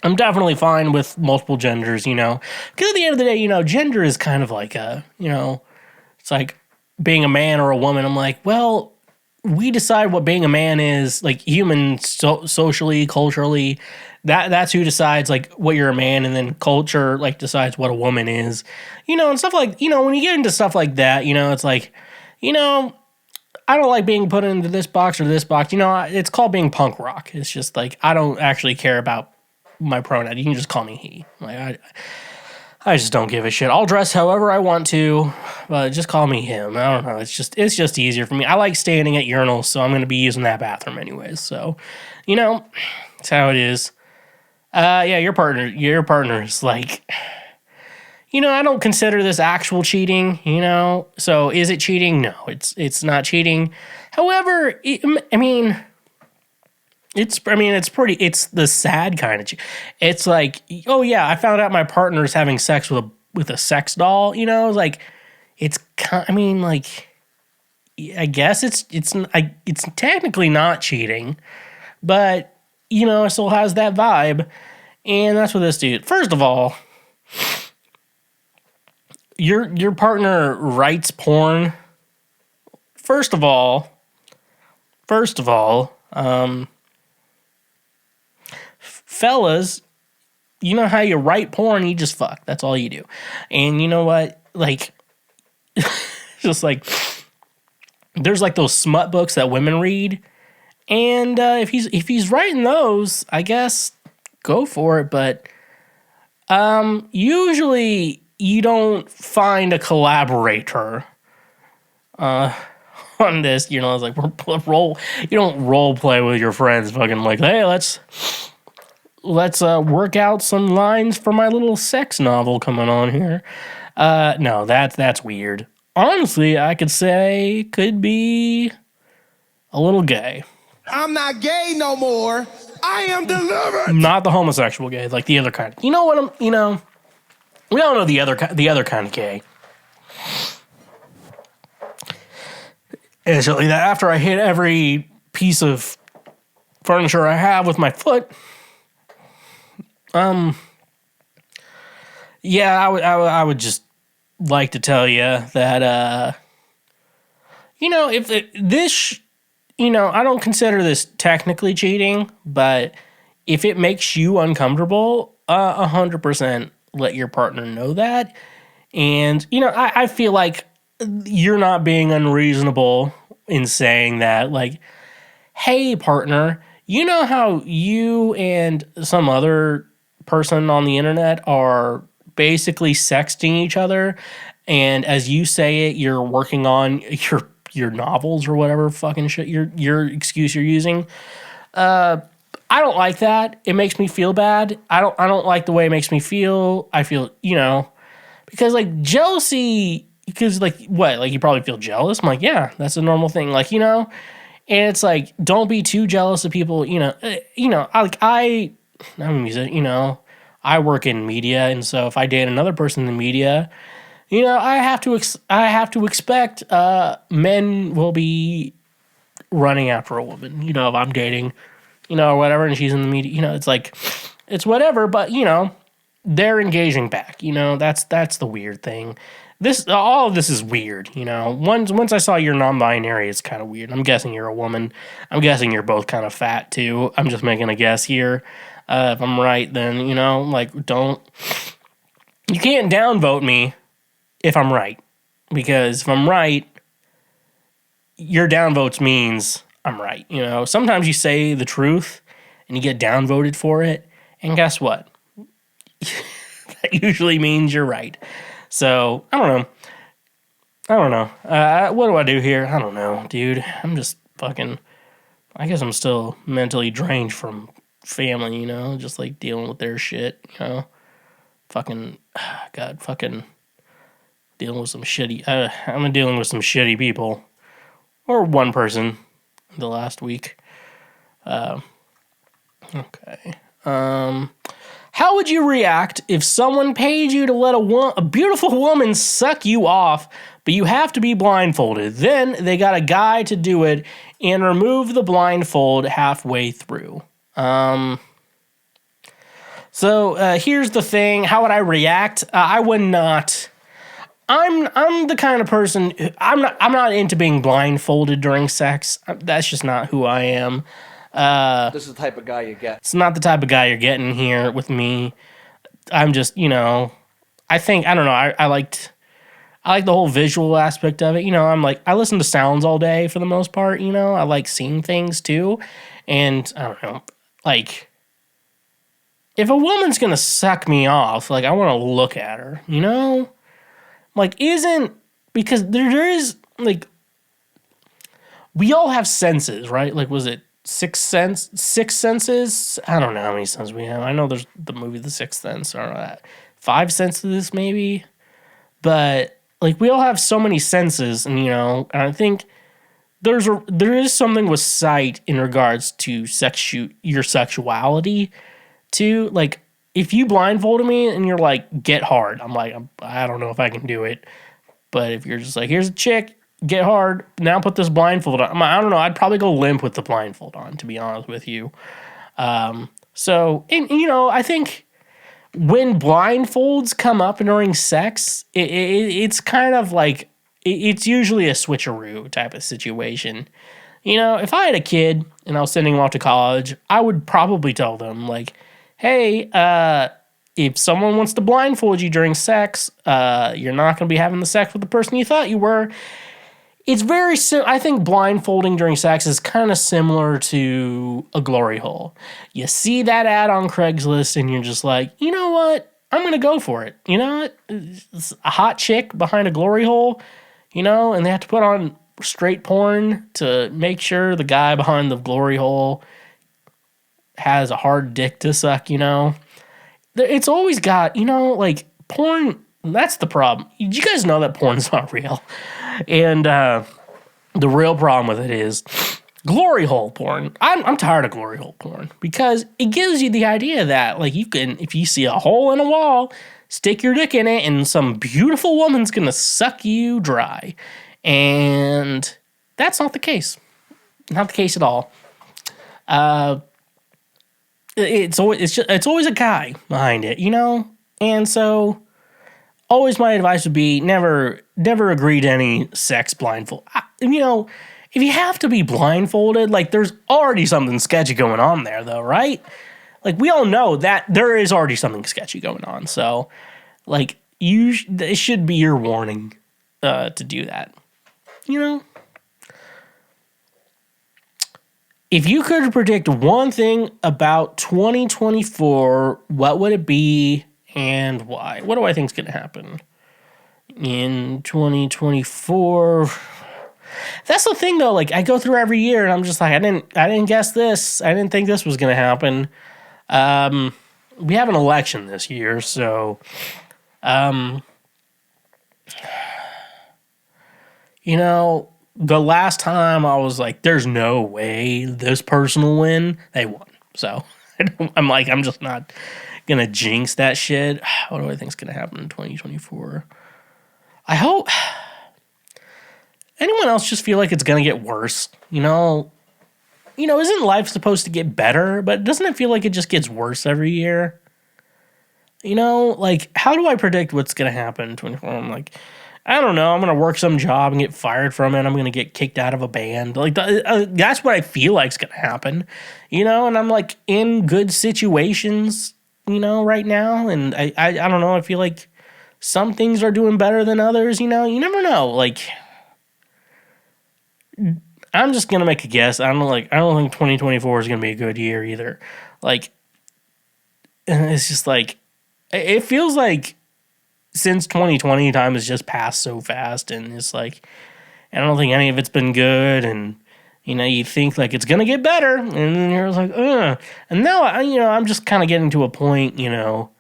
I'm definitely fine with multiple genders, because at the end of the day, gender is kind of like it's like being a man or a woman. I'm like, well, we decide what being a man is, like humans, socially, culturally. That's who decides like what you're a man, and then culture like decides what a woman is, and stuff like, when you get into stuff like that, it's like, I don't like being put into this box or this box. It's called being punk rock. It's just like, I don't actually care about my pronoun. You can just call me he. Like, I just don't give a shit. I'll dress however I want to, but just call me him. I don't know. It's just easier for me. I like standing at urinals, so I'm going to be using that bathroom anyways. So, it's how it is. Yeah, your partner is like, I don't consider this actual cheating, So is it cheating? No, it's not cheating. However, it's the sad kind of cheating. It's like, oh yeah, I found out my partner's having sex with a sex doll, like I guess it's technically not cheating, but it still has that vibe. And that's what this dude. First of all, your partner writes porn. First of all, fellas, you know how you write porn? You just fuck. That's all you do. And you know what? Like, just like, there's like those smut books that women read. And if he's writing those, I guess go for it. But usually you don't find a collaborator on this. It's like you don't role play with your friends. Fucking like, hey, let's work out some lines for my little sex novel coming on here. No, that's weird. Honestly, I could say could be a little gay. I'm not gay no more. I am delivered. Not the homosexual gay, like the other kind. We all know the other kind of gay. And so after I hit every piece of furniture I have with my foot, yeah, I would just like to tell you that, I don't consider this technically cheating, but if it makes you uncomfortable, 100% let your partner know that. And, I feel like you're not being unreasonable in saying that, like, hey, partner, you know how you and some other person on the internet are basically sexting each other, and as you say it, you're working on your novels or whatever fucking shit your excuse you're using. I don't like that. It makes me feel bad. I don't like the way it makes me feel. I feel, because like jealousy, because like what? Like you probably feel jealous. I'm like, yeah, that's a normal thing. Like, and it's like, don't be too jealous of people, I'm a musician, I work in media, and so if I date another person in the media, I have to expect men will be running after a woman, if I'm dating, or whatever, and she's in the media, it's like, it's whatever, but they're engaging back, that's the weird thing. All of this is weird, Once I saw you're non-binary, it's kind of weird. I'm guessing you're a woman. I'm guessing you're both kind of fat too. I'm just making a guess here. If I'm right, then you can't downvote me if I'm right, because if I'm right, your downvotes means I'm right. Sometimes you say the truth and you get downvoted for it, and guess what? That usually means you're right. So I don't know. What do I do here? I don't know, dude. I'm just fucking. I guess I'm still mentally drained from family. Just like dealing with their shit. Fucking dealing with some shitty. I'm dealing with some shitty people, or one person, the last week. Okay. How would you react if someone paid you to let a beautiful woman suck you off, but you have to be blindfolded? Then they got a guy to do it and remove the blindfold halfway through. So here's the thing. How would I react? I would not. I'm the kind of person. I'm not into being blindfolded during sex. That's just not who I am. This is the type of guy you get. It's not the type of guy you're getting here with me. I'm just, I think, I don't know. I like the whole visual aspect of it. I listen to sounds all day for the most part. I like seeing things too. And I don't know, like, if a woman's going to suck me off, like, I want to look at her, Like, because there is, like, we all have senses, right? Like, was it six senses? I don't know how many senses we have. I know there's the movie The Sixth Sense, or 5 senses maybe. But, like, we all have so many senses, and, and I think there is something with sight in regards to your sexuality, too. Like, if you blindfolded me and you're like, get hard, I'm like, I don't know if I can do it. But if you're just like, here's a chick, get hard, now put this blindfold on. I don't know, I'd probably go limp with the blindfold on, to be honest with you. So, I think when blindfolds come up during sex, it's kind of like, it's usually a switcheroo type of situation. If I had a kid and I was sending them off to college, I would probably tell them, like, hey, if someone wants to blindfold you during sex, you're not going to be having the sex with the person you thought you were. It's very I think blindfolding during sex is kind of similar to a glory hole. You see that ad on Craigslist and you're just like, you know what? I'm going to go for it. It's a hot chick behind a glory hole, and they have to put on straight porn to make sure the guy behind the glory hole has a hard dick to suck, It's always got, like, porn, that's the problem. You guys know that porn's not real. And the real problem with it is glory hole porn. I'm tired of glory hole porn because it gives you the idea that, like, you can, if you see a hole in a wall, stick your dick in it and some beautiful woman's gonna suck you dry. And that's not the case. Not the case at all. It's always a guy behind it, And so, always my advice would be never agree to any sex blindfold. If you have to be blindfolded, like, there's already something sketchy going on there, though, right? Like, we all know that there is already something sketchy going on. So, like, it should be your warning. to do that. You know? If you could predict one thing about 2024, what would it be and why? What do I think is going to happen in 2024? That's the thing, though. Like, I go through every year, and I'm just like, I didn't guess this. I didn't think this was going to happen. We have an election this year, so, you know, the last time I was like, there's no way this person will win, they won. So I'm just not going to jinx that shit. What do I think is going to happen in 2024? I hope anyone else just feel like it's going to get worse. You know, isn't life supposed to get better? But doesn't it feel like it just gets worse every year? You know, like, how do I predict what's going to happen in 2024? I'm like, I don't know. I'm going to work some job and get fired from it. I'm going to get kicked out of a band. Like, that's what I feel like is going to happen, you know? And I'm, like, in good situations, you know, right now. And I don't know. I feel like some things are doing better than others, you know? You never know. Like, I'm just going to make a guess. I don't think 2024 is going to be a good year either. Like, it's just like, it feels like since 2020, time has just passed so fast, and it's like, I don't think any of it's been good, and, you know, you think, like, it's gonna get better, and then you're like, ugh. And now, I'm just kind of getting to a point, you know,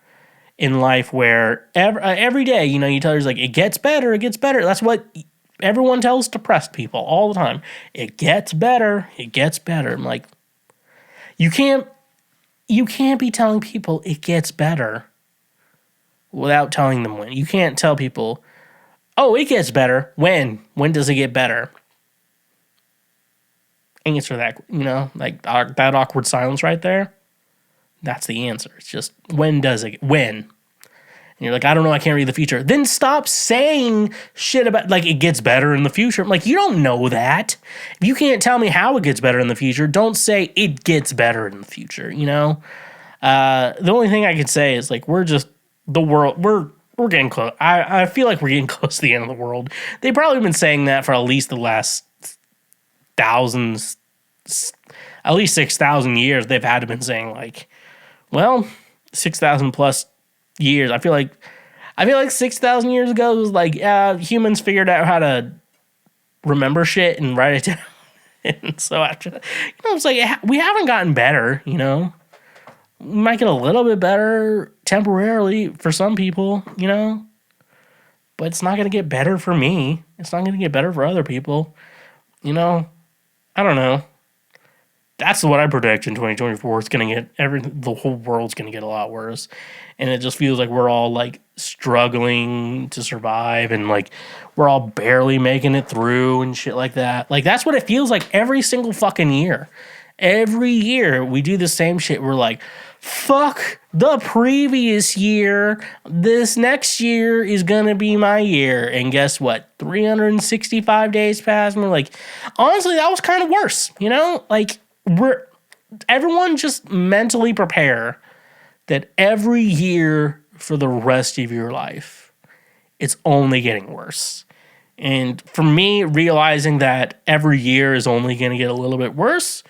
in life where every day, you know, you tell yourself, like, it gets better, it gets better. That's what everyone tells depressed people all the time. It gets better, it gets better. I'm like, you can't be telling people it gets better without telling them when. You can't tell people, oh, it gets better. When? When does it get better? Answer that, you know, like that awkward silence right there. That's the answer. It's just, when does it? When? And you're like, I don't know, I can't read the future. Then stop saying shit about, like, it gets better in the future. I'm like, you don't know that. If you can't tell me how it gets better in the future, don't say it gets better in the future, you know? The only thing I can say is, like, we're getting close. I feel like we're getting close to the end of the world. They've probably been saying that for at least the last at least 6,000 years. They've had to been saying, like, well, 6,000 plus years. I feel like 6,000 years ago it was like, humans figured out how to remember shit and write it down. And so after that, you know, it's like, we haven't gotten better, you know. We might get a little bit better temporarily for some people, you know, but it's not going to get better for me. It's not going to get better for other people, you know. I don't know. That's what I predict in 2024. It's going to get the whole world's going to get a lot worse, and it just feels like we're all, like, struggling to survive, and, like, we're all barely making it through and shit like that. Like, that's what it feels like every single fucking year. Every year we do the same shit. We're like, fuck the previous year. This next year is going to be my year. And guess what? 365 days pass. And we're like, honestly, that was kind of worse. You know, like, everyone just mentally prepare that every year for the rest of your life, it's only getting worse. And for me, realizing that every year is only going to get a little bit worse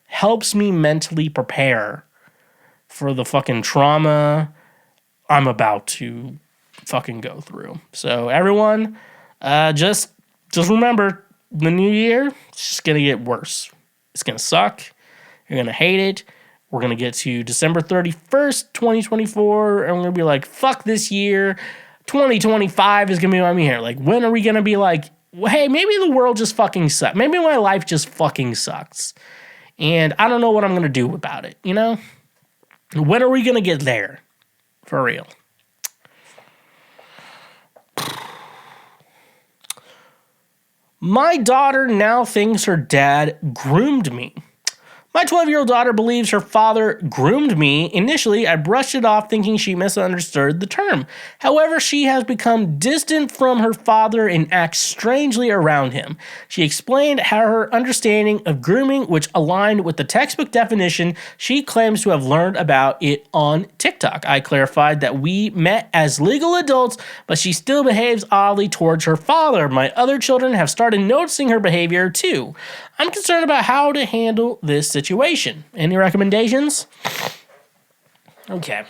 helps me mentally prepare for the fucking trauma I'm about to fucking go through. So everyone, just remember, the new year, it's just gonna get worse. It's gonna suck. You're gonna hate it. We're gonna get to December 31st, 2024, and we're gonna be like, fuck this year. 2025 is gonna be my year. Like, when are we gonna be like, hey, maybe the world just fucking sucks. Maybe my life just fucking sucks. And I don't know what I'm going to do about it, you know? When are we going to get there? For real. My daughter now thinks her dad groomed me. My 12-year-old daughter believes her father groomed me. Initially, I brushed it off thinking she misunderstood the term. However, she has become distant from her father and acts strangely around him. She explained how her understanding of grooming, which aligned with the textbook definition, she claims to have learned about it on TikTok. I clarified that we met as legal adults, but she still behaves oddly towards her father. My other children have started noticing her behavior too. I'm concerned about how to handle this situation. Any recommendations? Okay.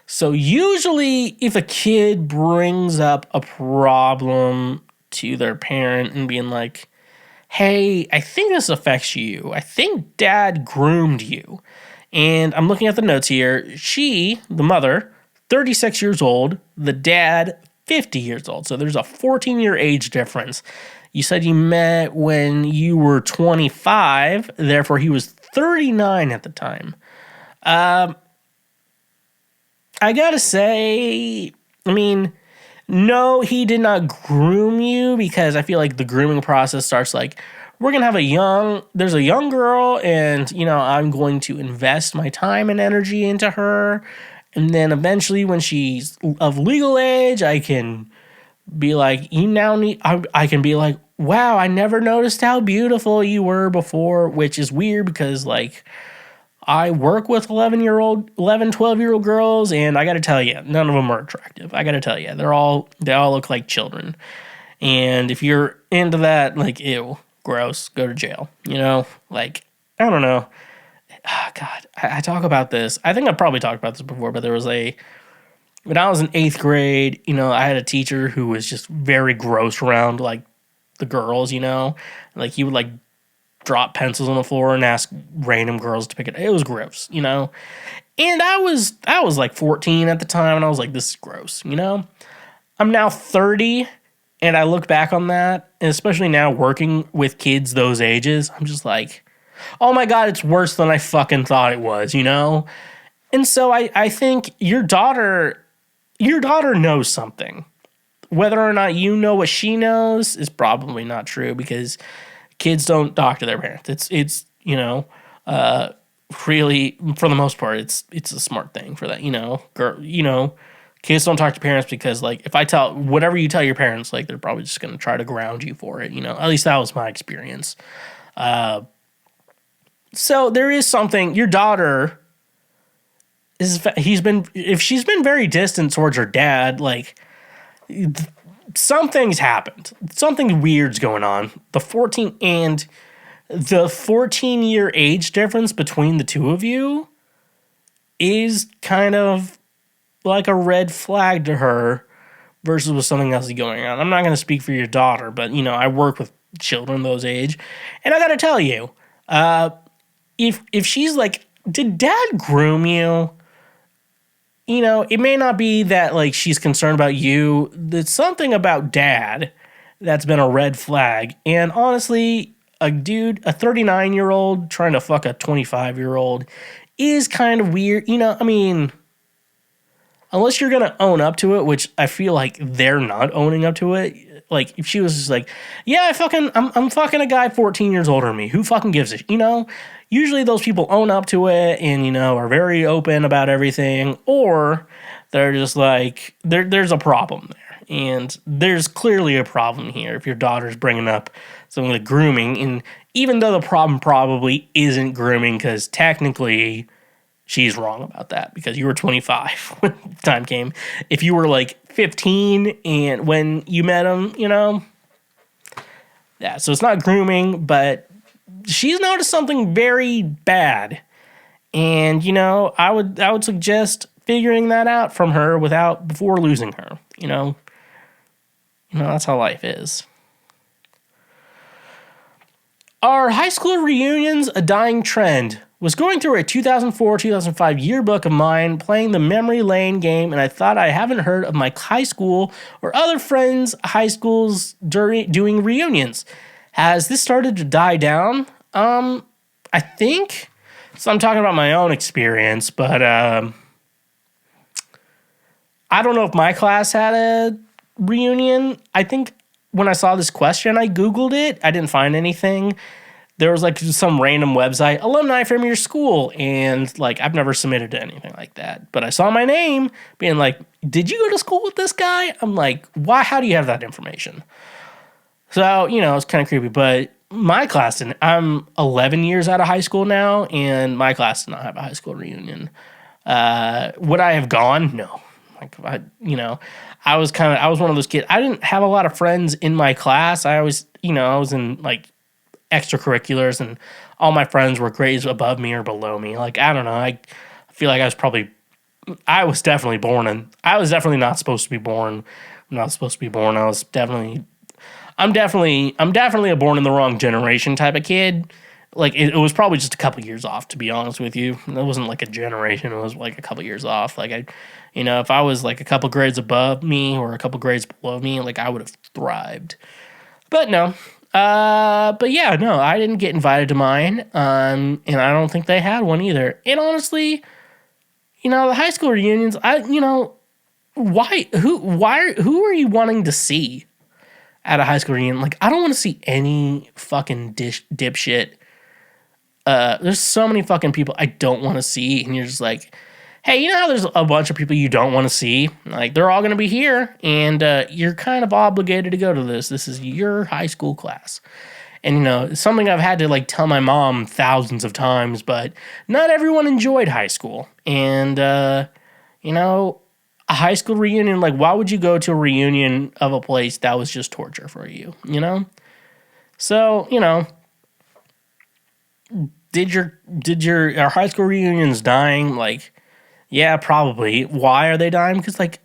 So usually if a kid brings up a problem to their parent and being like, hey, I think this affects you. I think dad groomed you. And I'm looking at the notes here. She, the mother, 36 years old. The dad, 50 years old. So there's a 14-year age difference. You said you met when you were 25, therefore he was 39 at the time. I gotta say, no, he did not groom you, because I feel like the grooming process starts like, we're gonna have there's a young girl, and, I'm going to invest my time and energy into her. And then eventually when she's of legal age, I can be like, I can be like, wow, I never noticed how beautiful you were before, which is weird because, like, I work with 12-year-old girls, and I gotta tell you, none of them are attractive. I gotta tell you, they all look like children. And if you're into that, like, ew, gross, go to jail. Like, I don't know. Oh, God, I talk about this. I think I've probably talked about this before, but when I was in 8th grade, I had a teacher who was just very gross around, like, the girls, like he would like drop pencils on the floor and ask random girls to pick it. It was gross, And I was like 14 at the time, and I was like, this is gross, I'm now 30, and I look back on that, and especially now working with kids those ages, I'm just like, oh my God, it's worse than I fucking thought it was, And so I think your daughter knows something. Whether or not you know what she knows is probably not true, because kids don't talk to their parents. It's really, for the most part, it's a smart thing for that. Kids don't talk to parents because, like, if I tell whatever you tell your parents, like, they're probably just gonna try to ground you for it. At least that was my experience. So there is something. Your daughter if she's been very distant towards her dad, like, something's happened. Something weird's going on. The 14-year age difference between the two of you is kind of like a red flag to her versus with something else going on. I'm not going to speak for your daughter, but, I work with children those age, and I got to tell you, if she's like, did dad groom you? It may not be that, like, she's concerned about you. There's something about dad that's been a red flag. And honestly, a 39-year-old trying to fuck a 25-year-old is kind of weird. Unless you're going to own up to it, which I feel like they're not owning up to it. Like, if she was just like, yeah, I'm fucking a guy 14 years older than me. Who fucking gives a shit, Usually those people own up to it and, are very open about everything. Or they're just like, there's a problem there. And there's clearly a problem here if your daughter's bringing up something like grooming. And even though the problem probably isn't grooming, because technically she's wrong about that, because you were 25 when the time came. If you were like 15 and when you met him, yeah, so it's not grooming, but she's noticed something very bad. And, I would suggest figuring that out from her before losing her, that's how life is. Are high school reunions a dying trend? Was going through a 2004-2005 yearbook of mine, playing the memory lane game, and I thought I haven't heard of my high school or other friends' high schools doing reunions. Has this started to die down? I think. So I'm talking about my own experience, but I don't know if my class had a reunion. I think when I saw this question, I Googled it. I didn't find anything. there was like some random website, alumni from your school. And like, I've never submitted to anything like that. But I saw my name being like, did you go to school with this guy? I'm like, why? How do you have that information? So, it's kind of creepy. But my class didn't. I'm 11 years out of high school now, and my class did not have a high school reunion. Would I have gone? No. Like, I was one of those kids. I didn't have a lot of friends in my class. I was in like extracurriculars, and all my friends were grades above me or below me. Like, I don't know. I feel like I was definitely not supposed to be born. I'm not supposed to be born. I'm definitely a born in the wrong generation type of kid. Like, it was probably just a couple years off, to be honest with you. It wasn't like a generation. It was like a couple years off. Like, if I was like a couple grades above me or a couple grades below me, like, I would have thrived. But no. But yeah, no, I didn't get invited to mine. And I don't think they had one either. And honestly, the high school reunions, who are you wanting to see at a high school reunion? Like, I don't want to see any fucking dipshit. There's so many fucking people I don't want to see, and you're just like, hey, how there's a bunch of people you don't want to see? Like, they're all going to be here, and you're kind of obligated to go to this. This is your high school class. And, it's something I've had to, like, tell my mom thousands of times, but not everyone enjoyed high school. And, a high school reunion, like, why would you go to a reunion of a place that was just torture for you, So, did your high school reunions dying? Like, yeah, probably. Why are they dying? Because, like,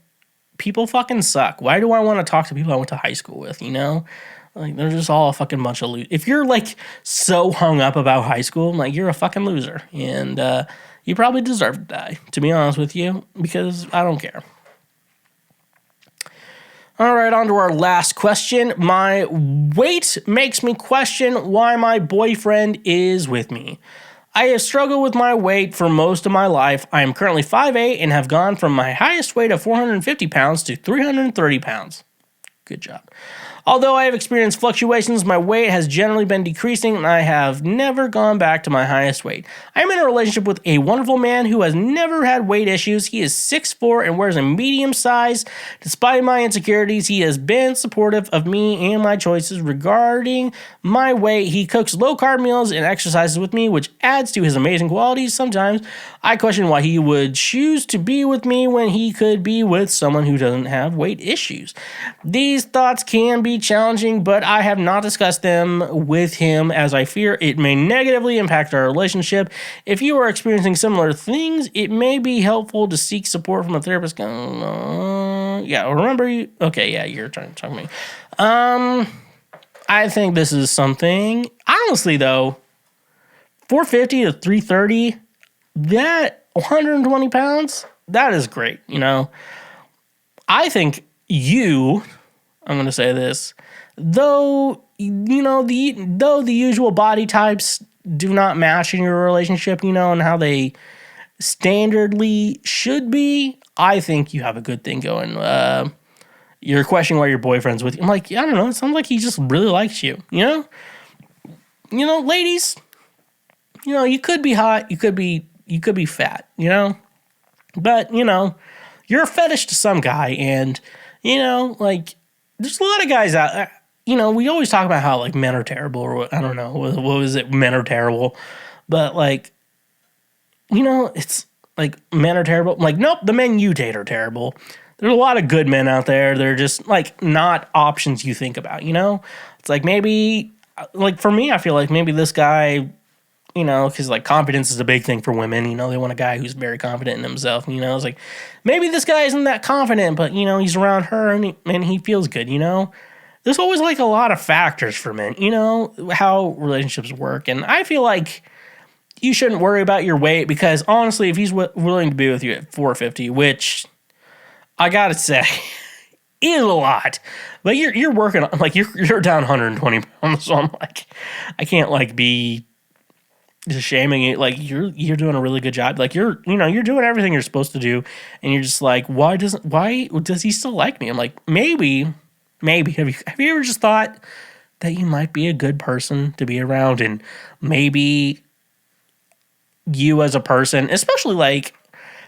people fucking suck. Why do I want to talk to people I went to high school with, Like, they're just all a fucking bunch of losers. If you're, like, so hung up about high school, like, you're a fucking loser. And you probably deserve to die, to be honest with you, because I don't care. All right, on to our last question. My weight makes me question why my boyfriend is with me. I have struggled with my weight for most of my life. I am currently 5'8" and have gone from my highest weight of 450 pounds to 330 pounds. Good job. Although I have experienced fluctuations, my weight has generally been decreasing, and I have never gone back to my highest weight. I am in a relationship with a wonderful man who has never had weight issues. He is 6'4" and wears a medium size. Despite my insecurities, he has been supportive of me and my choices regarding my weight. He cooks low-carb meals and exercises with me, which adds to his amazing qualities. Sometimes I question why he would choose to be with me when he could be with someone who doesn't have weight issues. These thoughts can be challenging, but I have not discussed them with him as I fear it may negatively impact our relationship. If you are experiencing similar things, it may be helpful to seek support from a therapist. Yeah, remember you? Okay, yeah, you're trying to talk to me. I think this is something. Honestly, though, 450 to 330, that 120 pounds, that is great. I think I'm going to say this, though the usual body types do not match in your relationship, and how they standardly should be, I think you have a good thing going. You're questioning why your boyfriend's with you. I'm like, I don't know, it sounds like he just really likes you, ladies, you could be hot, you could be fat, but, you're a fetish to some guy, and, like, there's a lot of guys out there, we always talk about how, like, men are terrible, or I don't know, what was it, men are terrible, but, like, it's, like, men are terrible, like, nope, the men you date are terrible. There's a lot of good men out there, they're just, like, not options you think about, It's like, maybe, like, for me, I feel like maybe this guy, because, like, confidence is a big thing for women, they want a guy who's very confident in himself, it's like, maybe this guy isn't that confident, but, he's around her, and he feels good, There's always, like, a lot of factors for men, how relationships work, and I feel like you shouldn't worry about your weight, because, honestly, if he's willing to be with you at 450, which, I gotta say, is a lot, but you're working on, like, you're down 120 pounds, so I'm like, I can't, like, be just shaming it. Like, you're doing a really good job. Like, you're doing everything you're supposed to do, and you're just like, why does he still like me? I'm like, maybe have you ever just thought, that you might be a good person to be around, and maybe you as a person, especially like,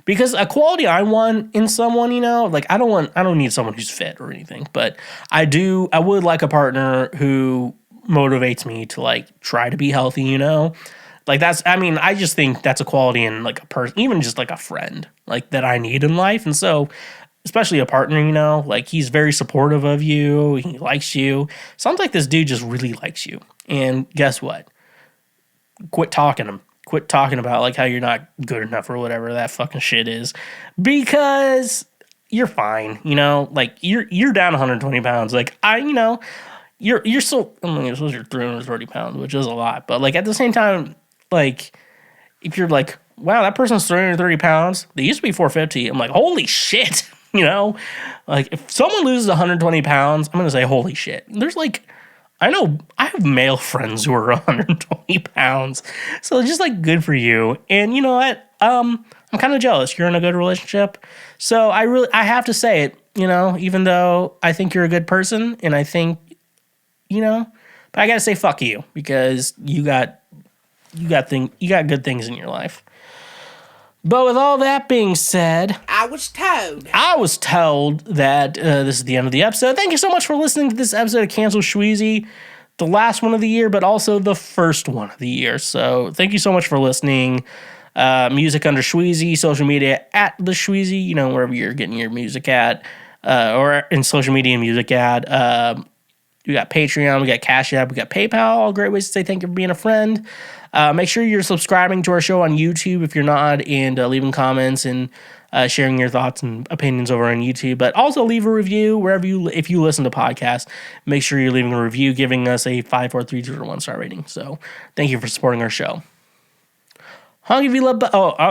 because a quality I want in someone, like I don't need someone who's fit or anything, but I would like a partner who motivates me to like try to be healthy, like I just think that's a quality in like a person, even just like a friend, like that I need in life. And so, especially a partner, like he's very supportive of you. He likes you. Sounds like this dude just really likes you. And guess what? Quit talking to him. Quit talking about like how you're not good enough or whatever that fucking shit is, because you're fine. Like you're down 120 pounds. Like you're still, I suppose you're 330 pounds, which is a lot, but like at the same time, like if you're like, wow, that person's 330 pounds, they used to be 450. I'm like, holy shit. Like if someone loses 120 pounds, I'm going to say, holy shit. There's like, I know I have male friends who are 120 pounds. So just like good for you. And you know what? I'm kind of jealous. You're in a good relationship. So I have to say it, even though I think you're a good person and I think, but I got to say fuck you, because you got good things in your life. But with all that being said, I was told that this is the end of the episode. Thank you so much for listening to this episode of Cancel Schweezy, the last one of the year, but also the first one of the year. So thank you so much for listening. Music under Schweezy, social media at TheSchweezy, wherever you're getting your music at, or in social media and music at. We got Patreon, we got Cash App, we got PayPal, all great ways to say thank you for being a friend. Make sure you're subscribing to our show on YouTube if you're not, and leaving comments and sharing your thoughts and opinions over on YouTube. But also leave a review wherever if you listen to podcasts. Make sure you're leaving a review, giving us a 5, 4, 3, 2, or 1 star rating. So thank you for supporting our show. Honky V Love.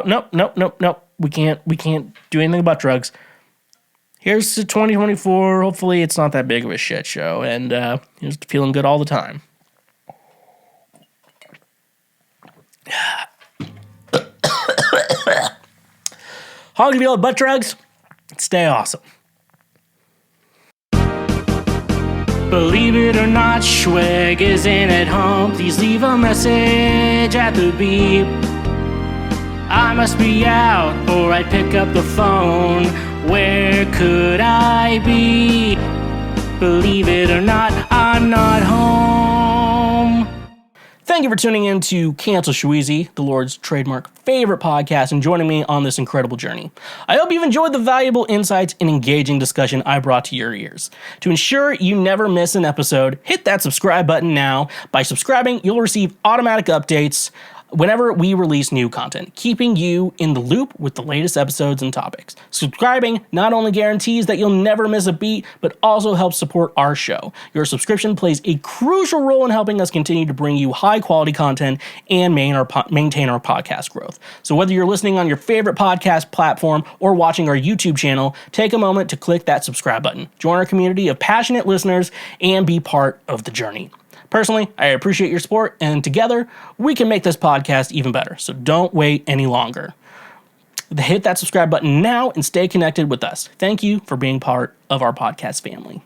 Nope. We can't do anything about drugs. Here's to 2024. Hopefully it's not that big of a shit show, and just feeling good all the time. Honky V Love butt drugs. Stay awesome. Believe it or not, Schweg isn't at home. Please leave a message at the beep. I must be out, or I'd pick up the phone. Where could I be? Believe it or not, I'm not home. Thank you for tuning in to Cancel Schweezy, the Lord's trademark favorite podcast, and joining me on this incredible journey. I hope you've enjoyed the valuable insights and engaging discussion I brought to your ears. To ensure you never miss an episode, hit that subscribe button now. By subscribing, you'll receive automatic updates whenever we release new content, keeping you in the loop with the latest episodes and topics. Subscribing not only guarantees that you'll never miss a beat, but also helps support our show. Your subscription plays a crucial role in helping us continue to bring you high quality content and maintain our podcast growth. So whether you're listening on your favorite podcast platform or watching our YouTube channel, take a moment to click that subscribe button. Join our community of passionate listeners and be part of the journey. Personally, I appreciate your support, and together, we can make this podcast even better. So don't wait any longer. Hit that subscribe button now and stay connected with us. Thank you for being part of our podcast family.